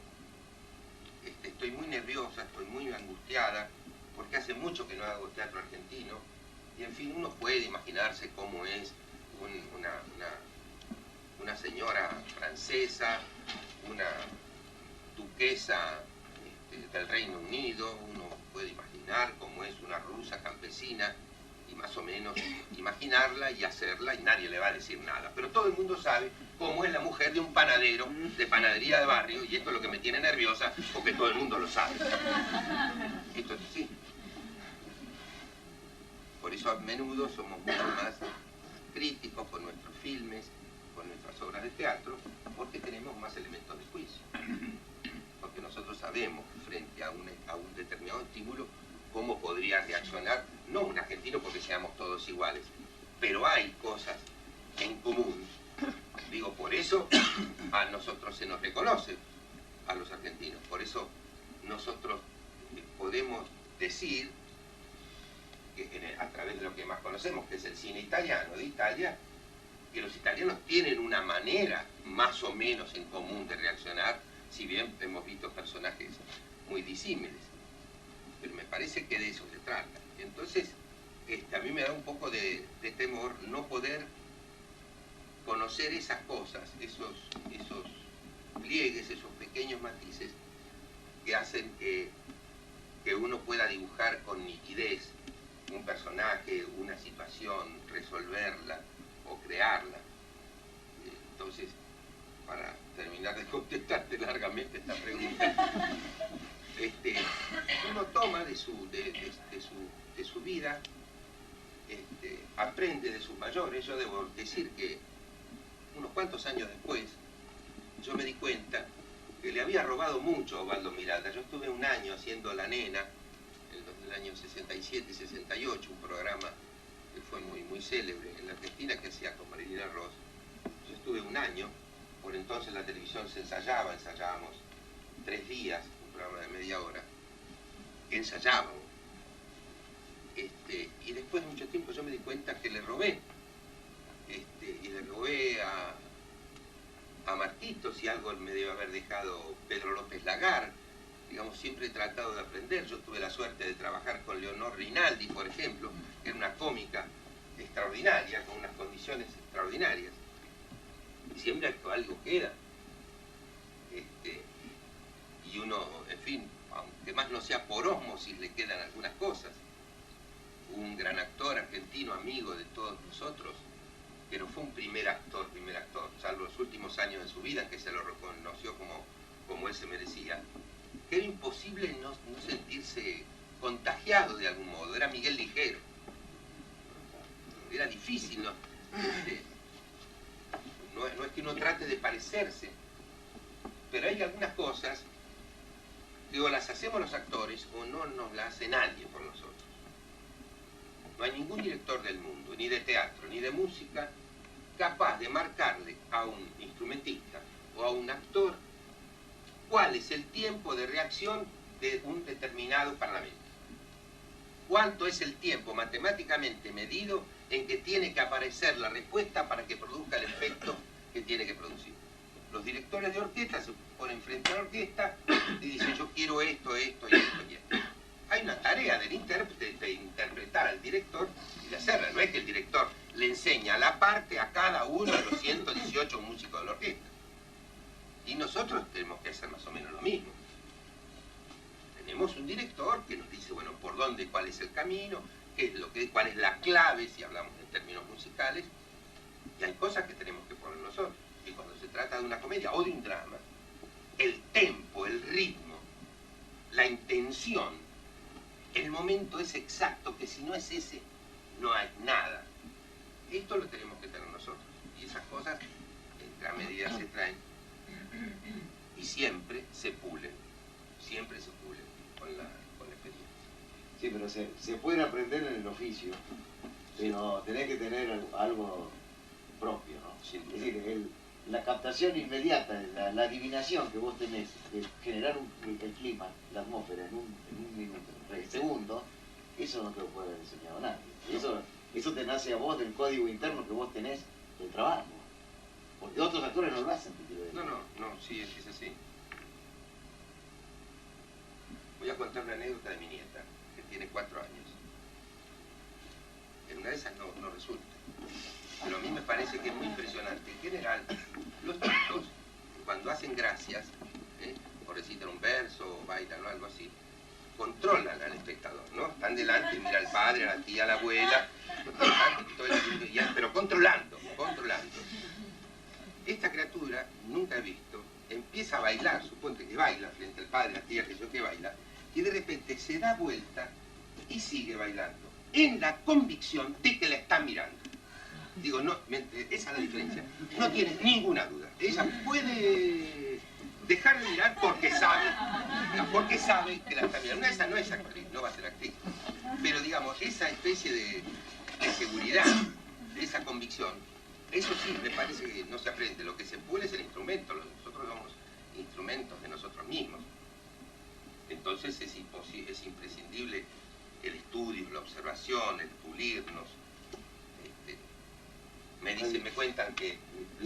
D: estoy muy nerviosa, estoy muy angustiada, porque hace mucho que no hago teatro argentino, y en fin, uno puede imaginarse cómo es una señora francesa, una duquesa del Reino Unido, uno puede imaginar cómo es una rusa campesina, y más o menos imaginarla y hacerla, y nadie le va a decir nada. Pero todo el mundo sabe cómo es la mujer de un panadero de panadería de barrio, y esto es lo que me tiene nerviosa, porque todo el mundo lo sabe. Esto es así. Por eso a menudo somos mucho más críticos con nuestros filmes, con nuestras obras de teatro, porque tenemos más elementos de juicio. Porque nosotros sabemos, frente a un determinado estímulo, cómo podría reaccionar, no un argentino porque seamos todos iguales, pero hay cosas en común. Digo, por eso a nosotros se nos reconoce, a los argentinos. Por eso nosotros podemos decir, que a través de lo que más conocemos, que es el cine italiano de Italia, que los italianos tienen una manera más o menos en común de reaccionar, si bien hemos visto personajes muy disímiles. Pero me parece que de eso se trata. Entonces, a mí me da un poco de temor no poder conocer esas cosas, esos pliegues, esos pequeños matices que hacen que uno pueda dibujar con nitidez un personaje, una situación, resolverla o crearla. Entonces, para terminar de contestarte largamente esta pregunta, uno toma de su vida, aprende de sus mayores. Yo debo decir que unos cuantos años después, yo me di cuenta que le había robado mucho a Osvaldo Miranda. Yo estuve un año haciendo La Nena, en el año 67 y 68, un programa que fue muy célebre en la Argentina, que hacía con Marilina Ross. Yo estuve un año, por entonces la televisión se ensayábamos 3 días, un programa de media hora, que ensayábamos. Y después de mucho tiempo yo me di cuenta que le robé. Y le robé a Marquitos, y algo me debe haber dejado Pedro López Lagar. Digamos, siempre he tratado de aprender. Yo tuve la suerte de trabajar con Leonor Rinaldi, por ejemplo, que era una cómica extraordinaria, con unas condiciones extraordinarias. Y siempre algo queda. Y uno, en fin, aunque más no sea por ósmosis, le quedan algunas cosas. Un gran actor argentino, amigo de todos nosotros, que no fue un primer actor, salvo los últimos años de su vida en que se lo reconoció como él se merecía, que era imposible no sentirse contagiado de algún modo. Era Miguel Ligero. Era difícil, ¿no? No es que uno trate de parecerse, pero hay algunas cosas que o las hacemos los actores o no nos las hace nadie por nosotros. No hay ningún director del mundo, ni de teatro, ni de música, capaz de marcarle a un instrumentista o a un actor cuál es el tiempo de reacción de un determinado parlamento. ¿Cuánto es el tiempo matemáticamente medido en que tiene que aparecer la respuesta para que produzca el efecto que tiene que producir? Los directores de orquesta se ponen frente a la orquesta y dicen: yo quiero esto, esto y esto y esto. Hay una tarea del intérprete de interpretar al director y de hacerla. No es que el director le enseña la parte a cada uno de los 118 músicos de la orquesta. Y nosotros tenemos que hacer más o menos lo mismo. Tenemos un director que nos dice, bueno, por dónde, cuál es el camino, cuál es la clave, si hablamos en términos musicales, y hay cosas que tenemos que poner nosotros. Y cuando se trata de una comedia o de un drama, el tempo, el ritmo, la intención, el momento es exacto, que si no es ese, no hay nada. Esto lo tenemos que tener nosotros. Y esas cosas, en gran medida, se traen y siempre se pulen con la experiencia.
B: Sí, pero se puede aprender en el oficio, pero tenés que tener algo propio, ¿no?
D: Sin duda.
B: Es decir, la captación inmediata, la adivinación que vos tenés de generar el clima, la atmósfera en un minuto, en segundo, eso no te lo puede haber enseñado nadie. Eso te nace a vos del código interno que vos tenés del trabajo. Porque otros actores no lo hacen.
D: No, sí, es así. Voy a contar una anécdota de mi nieta, que tiene 4 años. En una de esas no resulta. Pero a mí me parece que es muy impresionante. En general, los chicos, cuando hacen gracias, o recitan un verso, o bailan o algo así, controlan al espectador, ¿no? Están delante, mira al padre, a la tía, a la abuela, pero controlando. Esta criatura, nunca he visto, empieza a bailar, suponte que baila frente al padre, a la tía, que baila, y de repente se da vuelta y sigue bailando, en la convicción de que la está mirando. Digo, no, esa es la diferencia. No tienes ninguna duda. Ella puede dejar de mirar porque sabe que la está mirando. Esa no es actriz, no va a ser actriz. Pero digamos, esa especie de seguridad, de esa convicción, eso sí, me parece que no se aprende. Lo que se pule es el instrumento. Nosotros somos instrumentos de nosotros mismos. Entonces es imprescindible el estudio, la observación, el pulirnos. Me cuentan que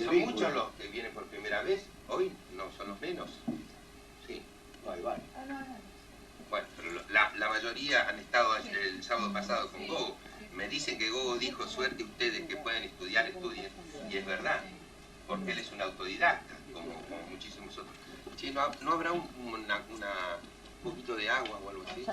D: son muchos los que vienen por primera vez. Hoy no son los menos. Sí. Bueno, pero la mayoría han estado el sábado pasado con Gogo. Me dicen que Gogo dijo: suerte ustedes que pueden estudiar, estudien. Y es verdad, porque él es un autodidacta, como muchísimos otros. Sí, ¿no habrá un poquito de agua o algo así?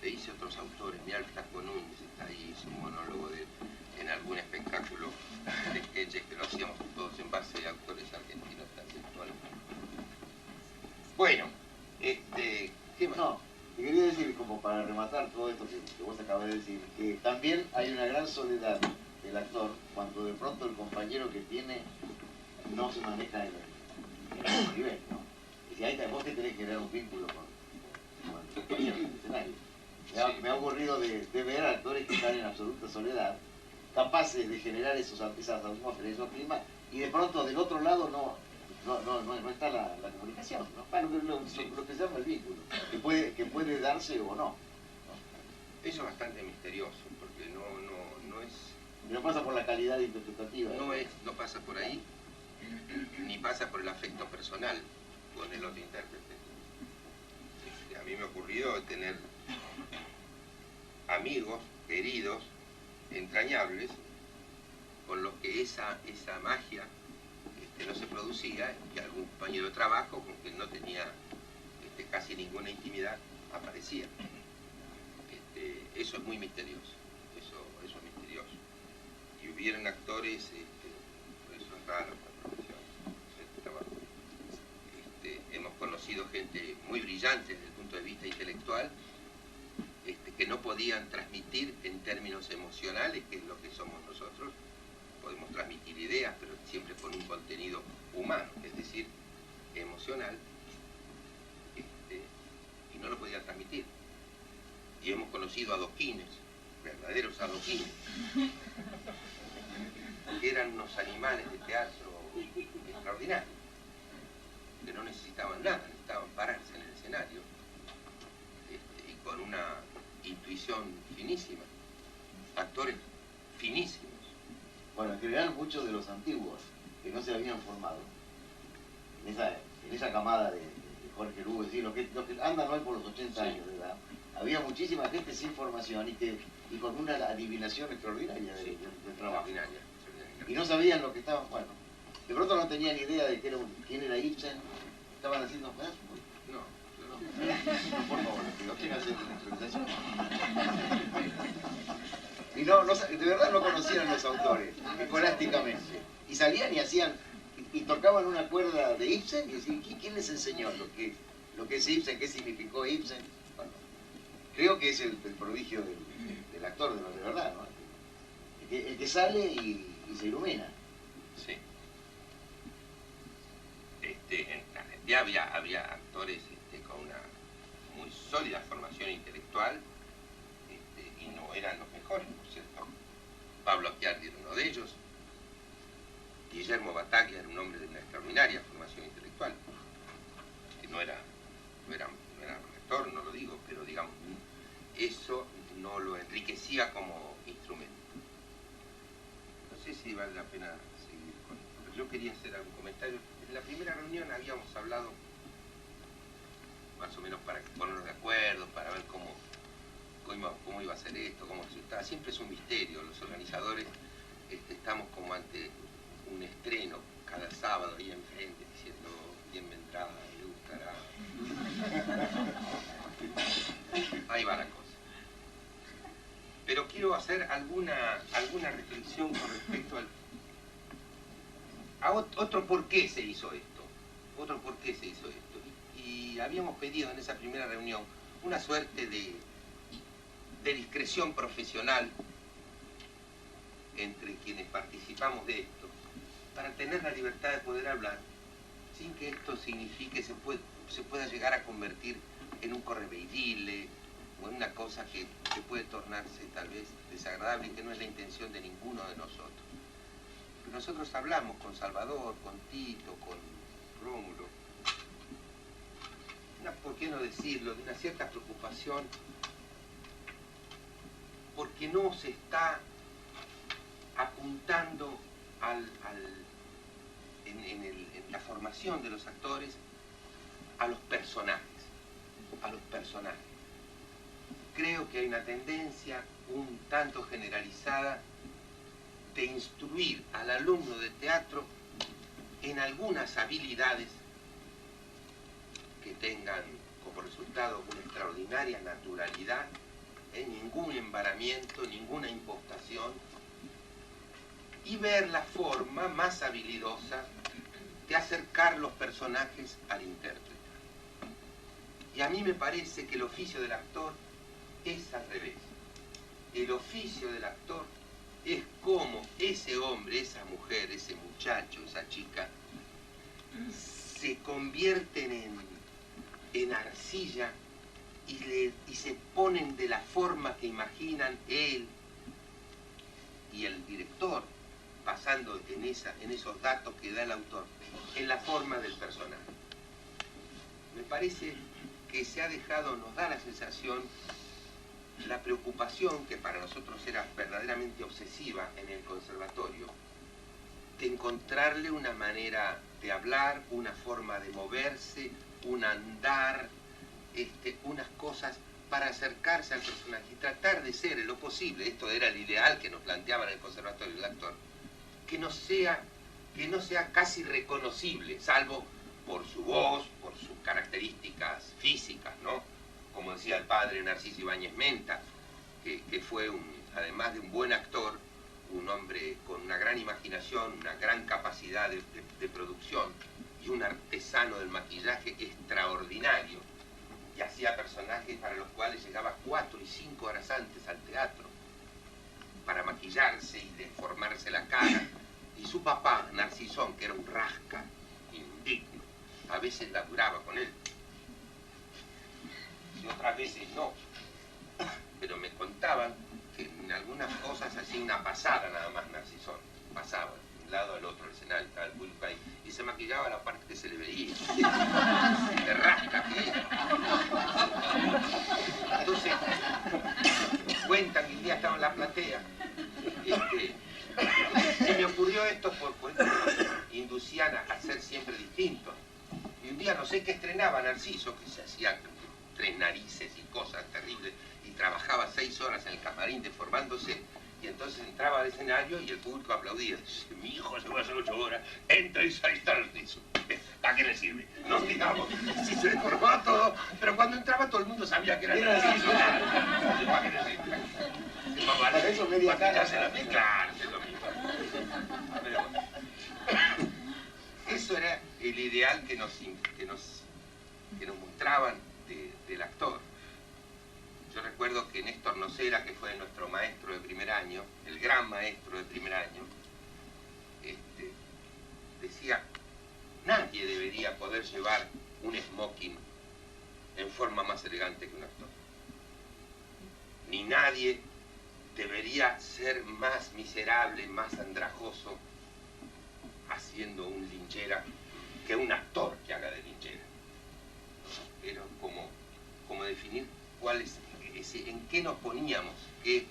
D: Le hice otros autores, mirá el Flaco Núñez, está ahí, hizo un monólogo en algún espectáculo de sketches que lo hacíamos todos en base a autores argentinos transexuales. Bueno, ¿qué más?
B: No, te quería decir, como para rematar todo esto que vos acabas de decir, que también hay una gran soledad del actor cuando de pronto el compañero que tiene no se maneja en el nivel, ¿no? Es decir, ahí vos te tenés que generar un vínculo con el compañero del escenario. Me ha ocurrido de ver actores que están en absoluta soledad, capaces de generar esas atmósferas, esos climas, y de pronto del otro lado no está la comunicación, ¿no? Lo que se llama el vínculo, que puede darse o no.
D: Eso es bastante misterioso, porque no es...
B: No pasa por la calidad interpretativa.
D: No pasa por ahí, ni pasa por el afecto personal con el otro intérprete. A mí me ha ocurrido tener amigos, queridos, entrañables, con los que esa magia no se producía, y algún compañero de trabajo con quien no tenía casi ninguna intimidad, aparecía. Eso es muy misterioso, eso es misterioso. Y hubieron actores, eso es raro en la profesión, ese trabajo. Hemos conocido gente muy brillante desde el punto de vista intelectual, que no podían transmitir en términos emocionales, que es lo que somos nosotros. Podemos transmitir ideas, pero siempre con un contenido humano, es decir, emocional, y no lo podían transmitir. Y hemos conocido adoquines, verdaderos adoquines, que eran unos animales de teatro extraordinarios, que no necesitaban nada, necesitaban pararse en el escenario, y con una intuición finísima, actores finísimos.
B: Bueno, en general muchos de los antiguos que no se habían formado, en esa camada de Jorge Lugo, es decir, los que andan hoy por los 80 años de edad, había muchísima gente sin formación y con una adivinación extraordinaria del trabajo. Y no sabían lo que estaban, bueno, de pronto no tenían idea de quién era Ibsen, estaban haciendo pedazos. No, por favor, que no tengas interpretación. Y de verdad no conocían a los autores, escolásticamente. Y salían y hacían, y tocaban una cuerda de Ibsen y decían, ¿quién les enseñó lo que es Ibsen, qué significó Ibsen? Bueno, creo que es el prodigio del actor, de verdad, ¿no? El que sale y se ilumina.
D: Sí. En Argentina había actores con una muy sólida formación intelectual, y no eran los mejores, por cierto. Pablo Acchiardi era uno de ellos. Guillermo Battaglia era un hombre de una extraordinaria formación intelectual, que no era rector, no lo digo, pero digamos, eso no lo enriquecía como instrumento. No sé si vale la pena seguir con esto, pero yo quería hacer algún comentario. En la primera reunión habíamos hablado, más o menos para ponernos de acuerdo, para ver cómo iba a ser esto, cómo resultaba. Siempre es un misterio, los organizadores estamos como ante un estreno cada sábado ahí enfrente diciendo bien vendrá, le gustará. Ahí va la cosa. Pero quiero hacer alguna reflexión con respecto a otro por qué se hizo esto. Otro por qué se hizo esto. Y habíamos pedido en esa primera reunión una suerte de discreción profesional entre quienes participamos de esto, para tener la libertad de poder hablar sin que esto signifique se pueda llegar a convertir en un correveidile o en una cosa que puede tornarse tal vez desagradable y que no es la intención de ninguno de nosotros. Nosotros hablamos con Salvador, con Tito, con Rómulo, ¿por qué no decirlo?, de una cierta preocupación porque no se está apuntando en la formación de los actores a los personajes. Creo que hay una tendencia un tanto generalizada de instruir al alumno de teatro en algunas habilidades que tengan como resultado una extraordinaria naturalidad, ningún embaramiento, ninguna impostación, y ver la forma más habilidosa de acercar los personajes al intérprete. Y a mí me parece que el oficio del actor es al revés. El oficio del actor es como ese hombre, esa mujer, ese muchacho, esa chica, se convierten en arcilla y se ponen de la forma que imaginan él y el director, pasando en esos datos que da el autor, en la forma del personaje. Me parece que nos da la sensación, la preocupación que para nosotros era verdaderamente obsesiva en el conservatorio, de encontrarle una manera de hablar, una forma de moverse, un andar, unas cosas para acercarse al personaje y tratar de ser en lo posible, esto era el ideal que nos planteaba en el conservatorio el actor, que no sea casi reconocible, salvo por su voz, por sus características físicas, ¿no? como decía el padre Narciso Ibáñez Menta, que fue, además de un buen actor, un hombre con una gran imaginación, una gran capacidad de producción y un artesano del maquillaje extraordinario, y hacía personajes para los cuales llegaba 4 y 5 horas antes al teatro para maquillarse y deformarse la cara. Y su papá, Narcisón, que era un rasca indigno, a veces laburaba con él y otras veces no, pero me contaban que en algunas cosas hacía una pasada nada más Narcisón, pasaba de un lado al otro del escenario, estaba el público ahí, y se maquillaba la parte que se le veía, de rasca que era. Entonces, cuentan que un día estaba en la platea, se me ocurrió esto porque inducían a ser siempre distintos. Y un día no sé qué estrenaba Narciso, que se hacía 3 narices y cosas terribles, y trabajaba 6 horas en el camarín deformándose, y entonces entraba al escenario y el público aplaudía. Dice, mi hijo se va a hacer 8 horas, entra y ahí está Narciso. ¿Para qué le sirve? No digamos, si se deformaba todo, pero cuando entraba todo el mundo sabía que era Narciso. ¿Para qué le sirve?
B: Para eso media cara.
D: Claro, es lo mismo. Pero bueno. Eso era el ideal que nos mostraban del actor. Yo recuerdo que Néstor Nocera, que fue nuestro maestro de primer año, el gran maestro de primer año, decía, nadie debería poder llevar un smoking en forma más elegante que un actor. Ni nadie debería ser más miserable, más andrajoso haciendo un linchera que un actor que haga de linchera. Era como definir en qué nos poníamos, qué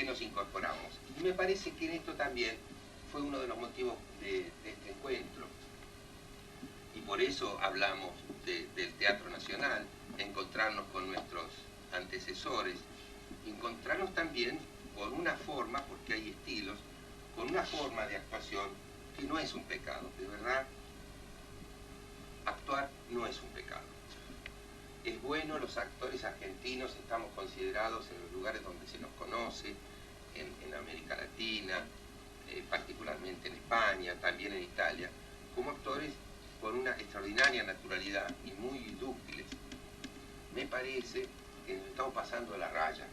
D: nos incorporábamos. Y me parece que en esto también fue uno de los motivos de este encuentro. Y por eso hablamos del Teatro Nacional, encontrarnos con nuestros antecesores, encontrarnos también con una forma, porque hay estilos, con una forma de actuación que no es un pecado, de verdad. Actuar no es un pecado. Es bueno, los actores argentinos estamos considerados en los lugares donde se nos conoce, en América Latina, particularmente en España, también en Italia, como actores con una extraordinaria naturalidad y muy dúctiles. Me parece que nos estamos pasando la raya.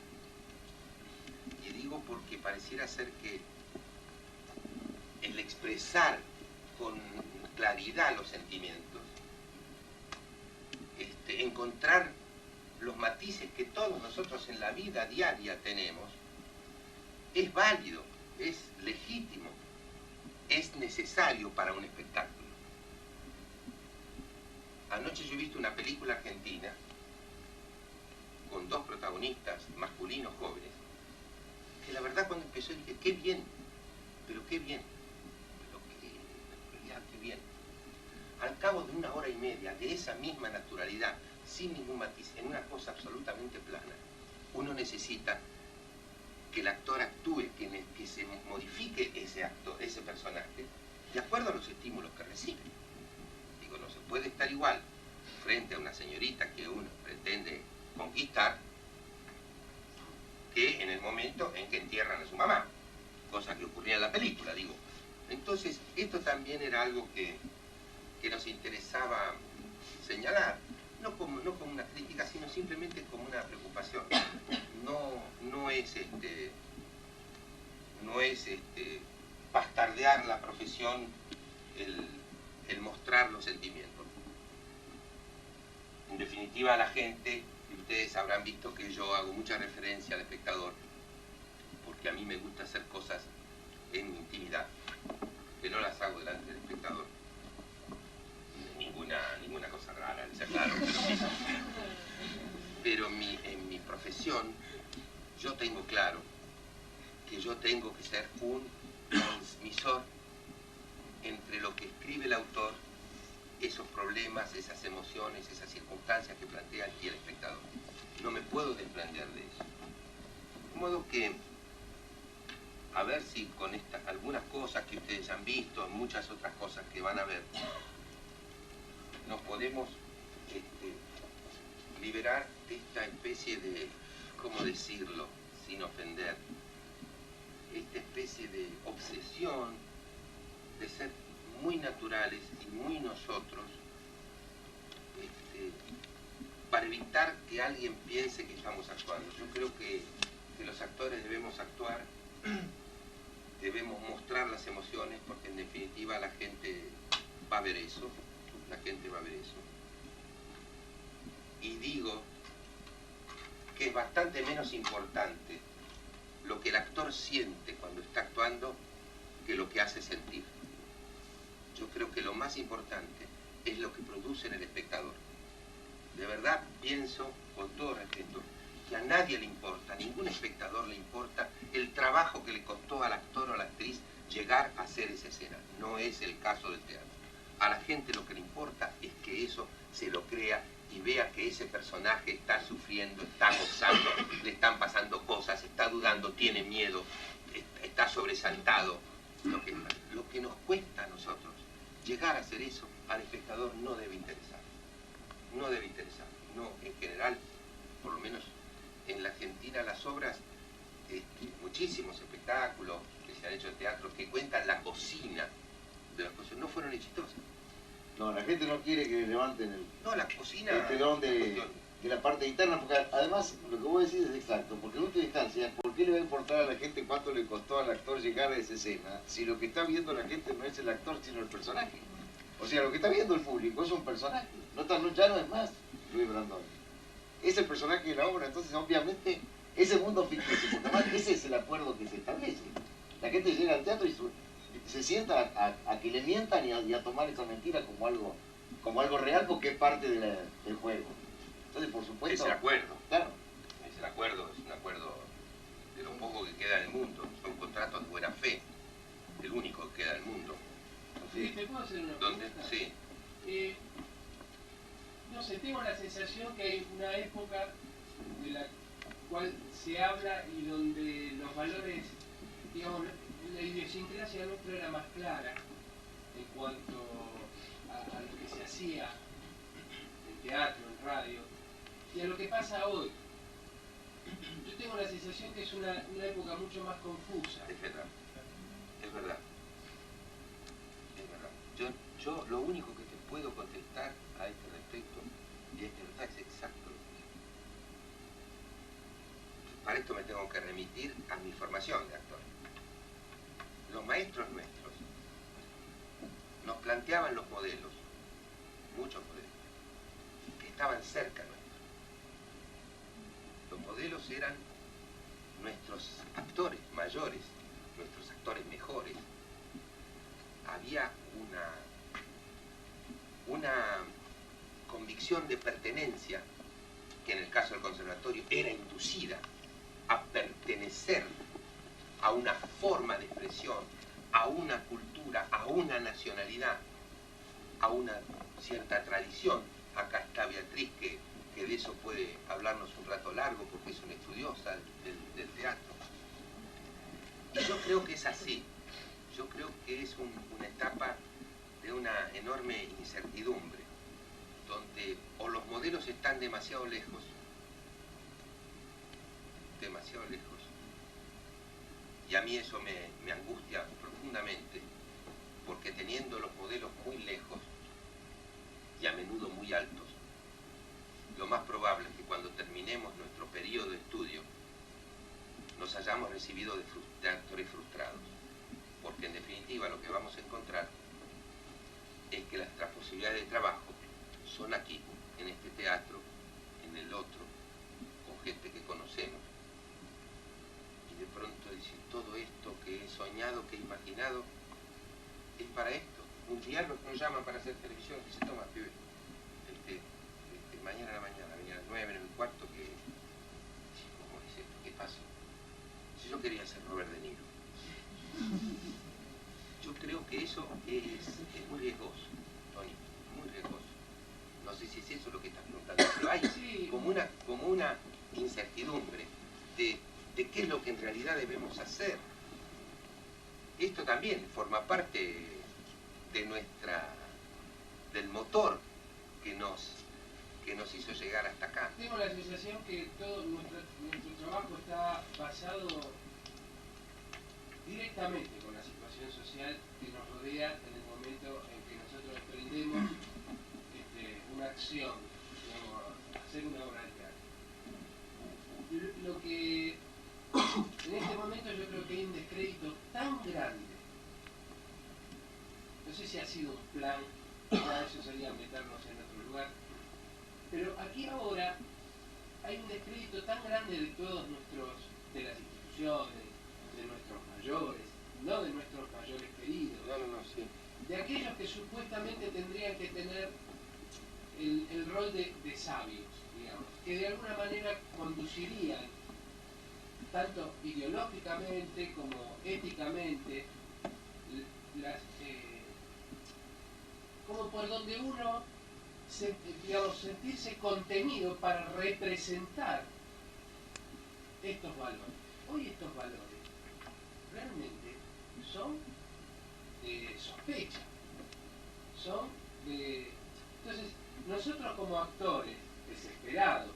D: Y digo porque pareciera ser que el expresar con claridad los sentimientos, encontrar los matices que todos nosotros en la vida diaria tenemos, es válido, es legítimo, es necesario para un espectáculo. Anoche yo he visto una película argentina con 2 protagonistas masculinos jóvenes, que la verdad cuando empezó dije, qué bien, pero qué bien, qué bien. Al cabo de 1 hora y media de esa misma naturalidad, sin ningún matiz, en una cosa absolutamente plana, uno necesita que el actor actúe, que se modifique ese personaje, de acuerdo a los estímulos que recibe. Digo, no se puede estar igual frente a una señorita que uno pretende conquistar que en el momento en que entierran a su mamá, cosa que ocurría en la película, digo. Entonces, esto también era algo que nos interesaba señalar, no como una crítica, sino simplemente como una preocupación. No es bastardear la profesión el mostrar los sentimientos. En definitiva, la gente, y ustedes habrán visto que yo hago mucha referencia al espectador, porque a mí me gusta hacer cosas en mi intimidad, que no las hago delante del espectador. Ninguna cosa rara, está claro. Pero en mi profesión, yo tengo claro que yo tengo que ser un transmisor entre lo que escribe el autor, esos problemas, esas emociones, esas circunstancias que plantea aquí el espectador. No me puedo desprender de eso. De modo que, a ver si con algunas cosas que ustedes han visto, muchas otras cosas que van a ver, nos podemos liberar esta especie de, ¿cómo decirlo sin ofender? Esta especie de obsesión de ser muy naturales y muy nosotros, para evitar que alguien piense que estamos actuando. Yo creo que los actores debemos actuar, debemos mostrar las emociones, porque en definitiva la gente va a ver eso, la gente va a ver eso. Y digo que es bastante menos importante lo que el actor siente cuando está actuando que lo que hace sentir. Yo creo que lo más importante es lo que produce en el espectador. De verdad pienso, con todo respeto, que a nadie le importa, a ningún espectador le importa el trabajo que le costó al actor o a la actriz llegar a hacer esa escena. No es el caso del teatro. A la gente lo que le importa es que eso se lo crea y vea que ese personaje está sufriendo, está gozando, le están pasando cosas, está dudando, tiene miedo, está sobresaltado. Lo que nos cuesta a nosotros llegar a hacer eso, al espectador no debe interesar. No debe interesar. No, en general, por lo menos en la Argentina, las obras, muchísimos espectáculos que se han hecho en teatro que cuentan la cocina de las cosas, no fueron exitosas.
B: No, la gente no quiere que levanten el
D: No, la cocina...
B: el telón de la parte interna, porque además lo que vos decís es exacto, porque en última instancia, ¿por qué le va a importar a la gente cuánto le costó al actor llegar a esa escena si lo que está viendo la gente no es el actor sino el personaje? O sea, lo que está viendo el público es un personaje, ya no es más Luis Brandoni. Es el personaje de la obra, entonces obviamente ese mundo ficticio, porque además ese es el acuerdo que se establece. La gente llega al teatro y se sienta a que le mientan y a tomar esa mentira como algo real porque es parte del juego. Entonces, por supuesto...
D: Es el acuerdo.
B: Claro.
D: Es un acuerdo de lo poco que queda en el mundo. Son contratos de buena fe, el único que queda en el mundo.
H: Sí, ¿te puedo hacer una pregunta?
D: Sí.
H: No sé, tengo la sensación que hay una época de la cual se habla y donde los valores, digamos, la idiosincrasia nuestra era más clara en cuanto a lo que se hacía en teatro, en radio, y a lo que pasa hoy. Yo tengo la sensación que es una época mucho más confusa.
D: Es verdad. Es verdad. Yo lo único que te puedo contestar a este respecto, y es exacto lo mismo. Para esto me tengo que remitir a mi formación de actor. Los maestros nuestros nos planteaban los modelos, muchos modelos, que estaban cerca nuestros. Los modelos eran nuestros actores mayores, nuestros actores mejores. Había una convicción de pertenencia que en el caso del conservatorio era inducida a pertenecer a una forma de expresión, a una cultura, a una nacionalidad, a una cierta tradición. Acá está Beatriz, que de eso puede hablarnos un rato largo porque es una estudiosa del teatro. Y yo creo que es así. Yo creo que es una etapa de una enorme incertidumbre, donde o los modelos están demasiado lejos, y a mí eso me angustia profundamente, porque teniendo los modelos muy lejos y a menudo muy altos, lo más probable es que cuando terminemos nuestro periodo de estudio nos hayamos recibido de actores frustrados, porque en definitiva lo que vamos a encontrar es que nuestras posibilidades de trabajo son aquí, en este teatro, en el otro, con gente que conocemos. Y de pronto decir, todo esto que he soñado, que he imaginado, es para esto. Un día nos llaman para hacer televisión y se toma, pibe, mañana a la mañana, venía a las 9 menos un cuarto, que... ¿Cómo es esto? ¿Qué pasó? Si yo quería ser Robert De Niro. Yo creo que eso es muy riesgoso, Tony, muy riesgoso. No sé si es eso lo que estás preguntando, pero hay como una incertidumbre de qué es lo que en realidad debemos hacer. Esto también forma parte de del motor que que nos hizo llegar hasta acá.
H: Tengo la sensación que todo nuestro trabajo está basado directamente con la situación social que nos rodea en el momento en que nosotros emprendemos una acción, digamos, hacer una obra de teatro. Lo que en este momento yo creo que hay un descrédito tan grande, no sé si ha sido un plan, ya eso sería meternos en otro lugar, pero aquí ahora hay un descrédito tan grande de todos de las instituciones, de nuestros mayores, no de nuestros mayores queridos,
D: Sí.
H: de aquellos que supuestamente tendrían que tener el rol de sabios, digamos, que de alguna manera conducirían, tanto ideológicamente como éticamente, como por donde uno, digamos, sentirse contenido para representar estos valores. Hoy estos valores realmente son de sospecha, son de... Entonces, nosotros como actores, desesperados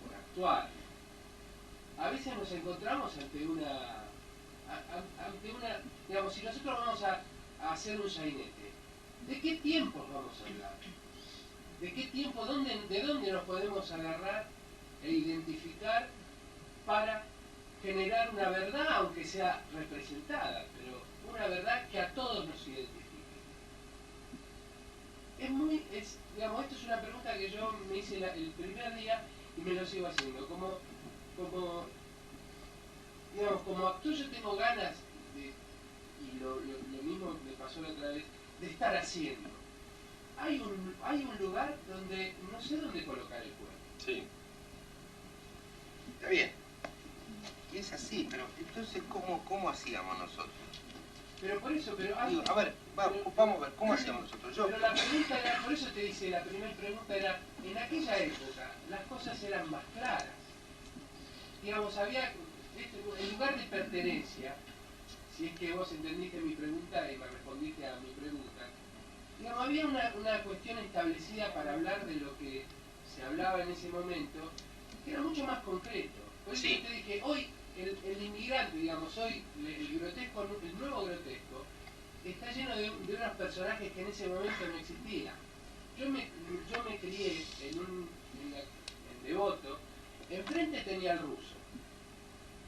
H: por actuar, a veces nos encontramos ante una, digamos, si nosotros vamos a hacer un sainete, ¿de qué tiempos vamos a hablar? ¿De qué tiempo, de dónde nos podemos agarrar e identificar para generar una verdad, aunque sea representada, pero una verdad que a todos nos identifique? Digamos, esto es una pregunta que yo me hice el primer día y me lo sigo haciendo. Como actor yo tengo ganas de, y lo mismo me pasó la otra vez, de estar haciendo. Hay un lugar donde no sé dónde colocar el cuerpo.
D: Sí. Está bien. Y es así, pero entonces, ¿cómo hacíamos nosotros?
H: Pero por eso,
D: Digo, a ver, vamos a ver, ¿cómo hacíamos nosotros?
H: Pero la pregunta era, por eso te dice, la primera pregunta era, en aquella época las cosas eran más claras. Digamos, había el lugar de pertenencia, si es que vos entendiste mi pregunta y me respondiste a mi pregunta, digamos, había una cuestión establecida para hablar de lo que se hablaba en ese momento, que era mucho más concreto. Por eso
D: Sí.
H: te dije, hoy el inmigrante, digamos, hoy el grotesco, el nuevo grotesco, está lleno de unos personajes que en ese momento no existían. Yo me crié en Devoto, enfrente tenía el ruso,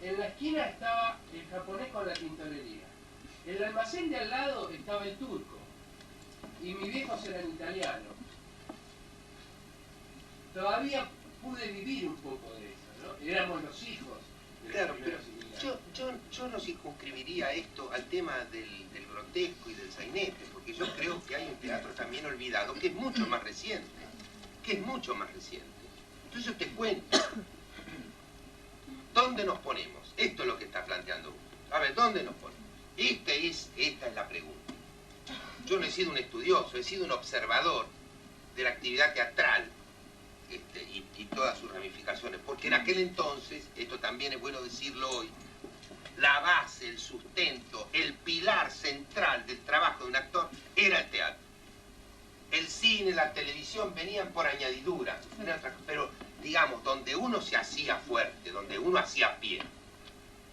H: en la esquina estaba el japonés con la tintorería, en el almacén de al lado estaba el turco, y mis viejos eran italianos. Todavía pude vivir un poco de eso, ¿no? Éramos los hijos de
D: Claro,
H: los
D: pero
H: primeros inmigrantes.
D: yo no circunscribiría esto al tema del grotesco y del sainete, porque yo creo que hay un teatro también olvidado, que es mucho más reciente, Entonces yo te cuento, ¿dónde nos ponemos? Esto es lo que está planteando uno. A ver, ¿dónde nos ponemos? Esta es la pregunta. Yo no he sido un estudioso, he sido un observador de la actividad teatral, y todas sus ramificaciones, porque en aquel entonces, esto también es bueno decirlo hoy, la base, el sustento, el pilar central del trabajo de un actor era el teatro. El cine, la televisión venían por añadidura, pero digamos, donde uno se hacía fuerte, donde uno hacía pie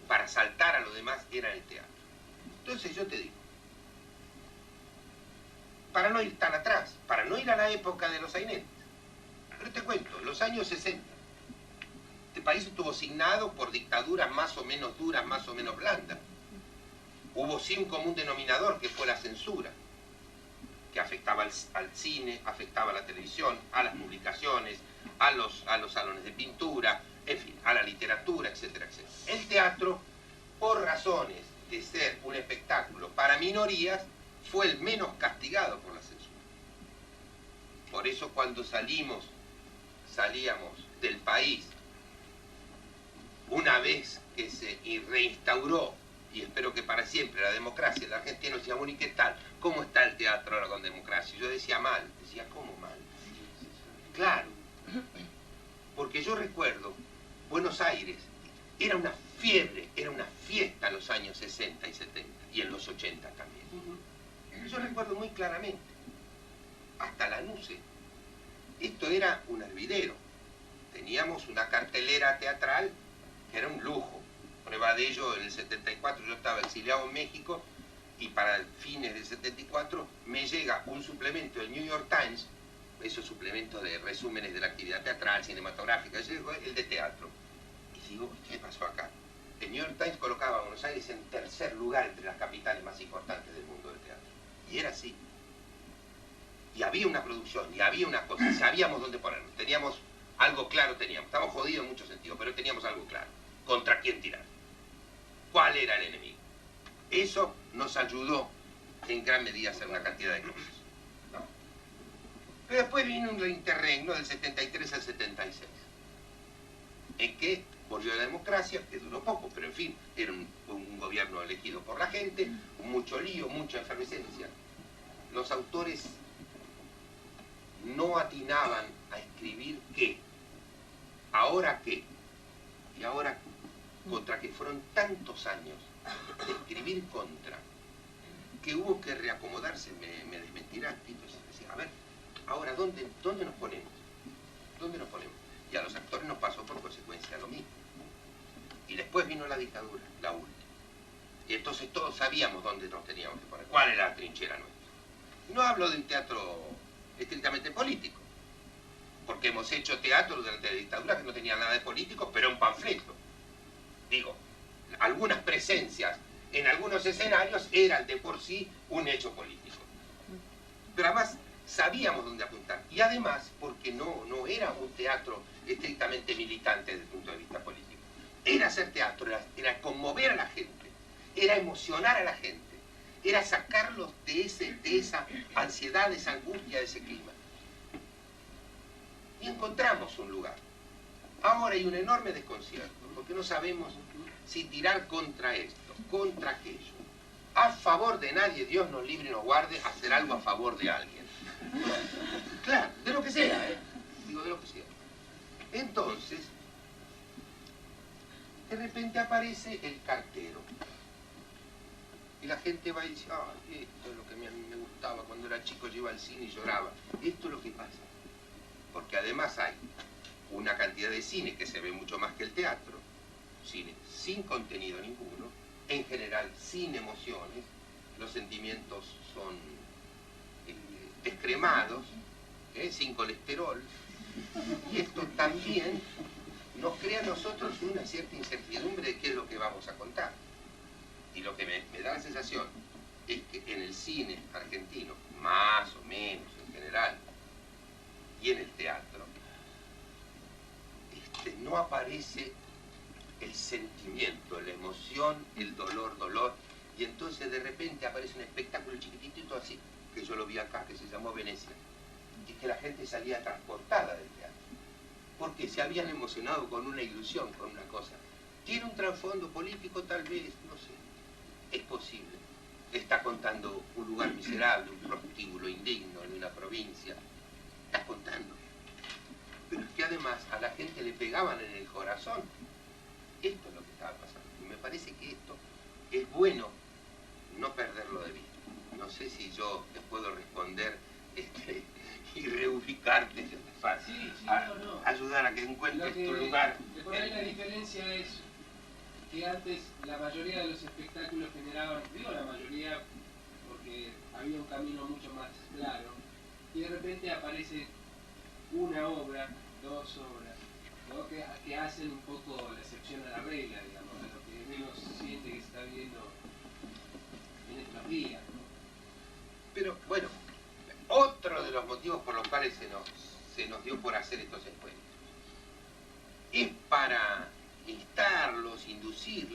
D: para saltar a lo demás, era el teatro. Entonces yo te digo, para no ir tan atrás, para no ir a la época de los sainetes, pero te cuento, los años 60, este país estuvo signado por dictaduras más o menos duras, más o menos blandas. Hubo sí un común denominador, que fue la censura, que afectaba al cine, afectaba a la televisión, a las publicaciones, a los salones de pintura, en fin, a la literatura, etcétera, etcétera. El teatro, por razones de ser un espectáculo para minorías, fue el menos castigado por la censura. Por eso cuando salíamos del país, una vez que se reinstauró, y espero que para siempre, la democracia, la Argentina decía, bueno, ¿y qué tal? ¿Cómo está el teatro ahora con democracia? Yo decía mal, ¿cómo mal? Claro, porque yo recuerdo, Buenos Aires era una fiebre, era una fiesta en los años 60 y 70, y en los 80 también. Yo recuerdo muy claramente, hasta Lanuse Esto era un hervidero. Teníamos una cartelera teatral que era un lujo. Prueba de ello, en el 74 yo estaba exiliado en México y para fines del 74 me llega un suplemento del New York Times, esos suplementos de resúmenes de la actividad teatral, cinematográfica, llegó el de teatro. Y digo, ¿qué pasó acá? El New York Times colocaba a Buenos Aires en tercer lugar entre las capitales más importantes del mundo del teatro. Y era así. Y había una producción, y había una cosa, sabíamos dónde ponernos. Teníamos algo claro, Estábamos jodidos en muchos sentidos, pero teníamos algo claro. ¿Contra quién tirar? ¿Cuál era el enemigo? Eso nos ayudó en gran medida a hacer una cantidad de cosas, ¿no? Pero después vino un interregno del 73 al 76, en que volvió la democracia, que duró poco, pero en fin, era un gobierno elegido por la gente, mucho lío, mucha efervescencia. Los autores no atinaban a escribir qué, ahora qué, y ahora contra qué. Fueron tantos años de escribir contra, que hubo que reacomodarse. Me desmentirá Tito, decía, a ver, ahora, ¿dónde nos ponemos? ¿Dónde nos ponemos? Y a los actores nos pasó por consecuencia lo mismo. Y después vino la dictadura, la última. Y entonces todos sabíamos dónde nos teníamos que poner, cuál era la trinchera nuestra. No hablo de un teatro estrictamente político, porque hemos hecho teatro durante la dictadura que no tenía nada de político, pero un panfleto. Digo, algunas presencias en algunos escenarios eran de por sí un hecho político. Pero además sabíamos dónde apuntar. Y además, porque no era un teatro estrictamente militante desde el punto de vista político. Era hacer teatro, era conmover a la gente, era emocionar a la gente, era sacarlos de esa ansiedad, de esa angustia, de ese clima. Y encontramos un lugar. Ahora hay un enorme desconcierto, porque no sabemos si tirar contra esto, contra aquello. A favor de nadie, Dios nos libre y nos guarde, hacer algo a favor de alguien. Claro, de lo que sea, ¿eh? Digo, de lo que sea. Entonces, de repente aparece el cartero. Y la gente va y dice, ay, esto es lo que a mí me gustaba cuando era chico, yo iba al cine y lloraba. Esto es lo que pasa. Porque además hay una cantidad de cine que se ve mucho más que el teatro, cine sin contenido ninguno, en general sin emociones, los sentimientos son descremados, sin colesterol, y esto también nos crea a nosotros una cierta incertidumbre de qué es lo que vamos a contar. Y lo que me da la sensación es que en el cine argentino, más o menos en general, y en el teatro, no aparece el sentimiento, la emoción, el dolor, y entonces de repente aparece un espectáculo chiquitito así, que yo lo vi acá, que se llamó Venecia, y que la gente salía transportada del teatro, porque se habían emocionado con una ilusión, con una cosa. ¿Tiene un trasfondo político? Tal vez, no sé, es posible. Está contando un lugar miserable, un prostíbulo indigno en una provincia, está contando. Pero es que además a la gente le pegaban en el corazón. Esto es lo que estaba pasando. Y me parece que esto es bueno no perderlo de vista. No sé si yo te puedo responder y reubicarte, si es fácil.
H: Sí, no.
D: Ayudar a que encuentres tu lugar.
H: Por ahí la diferencia es que antes la mayoría de los espectáculos generaban, digo la mayoría porque había un camino mucho más claro, y de repente aparece una obra, dos obras, ¿no? que hacen un poco la excepción a la regla, digamos, de lo que menos siente que se está viendo en estos días, ¿no?
D: Pero bueno, otro de los motivos por los cuales se nos dio por hacer estos encuentros es para instarlos, inducirlos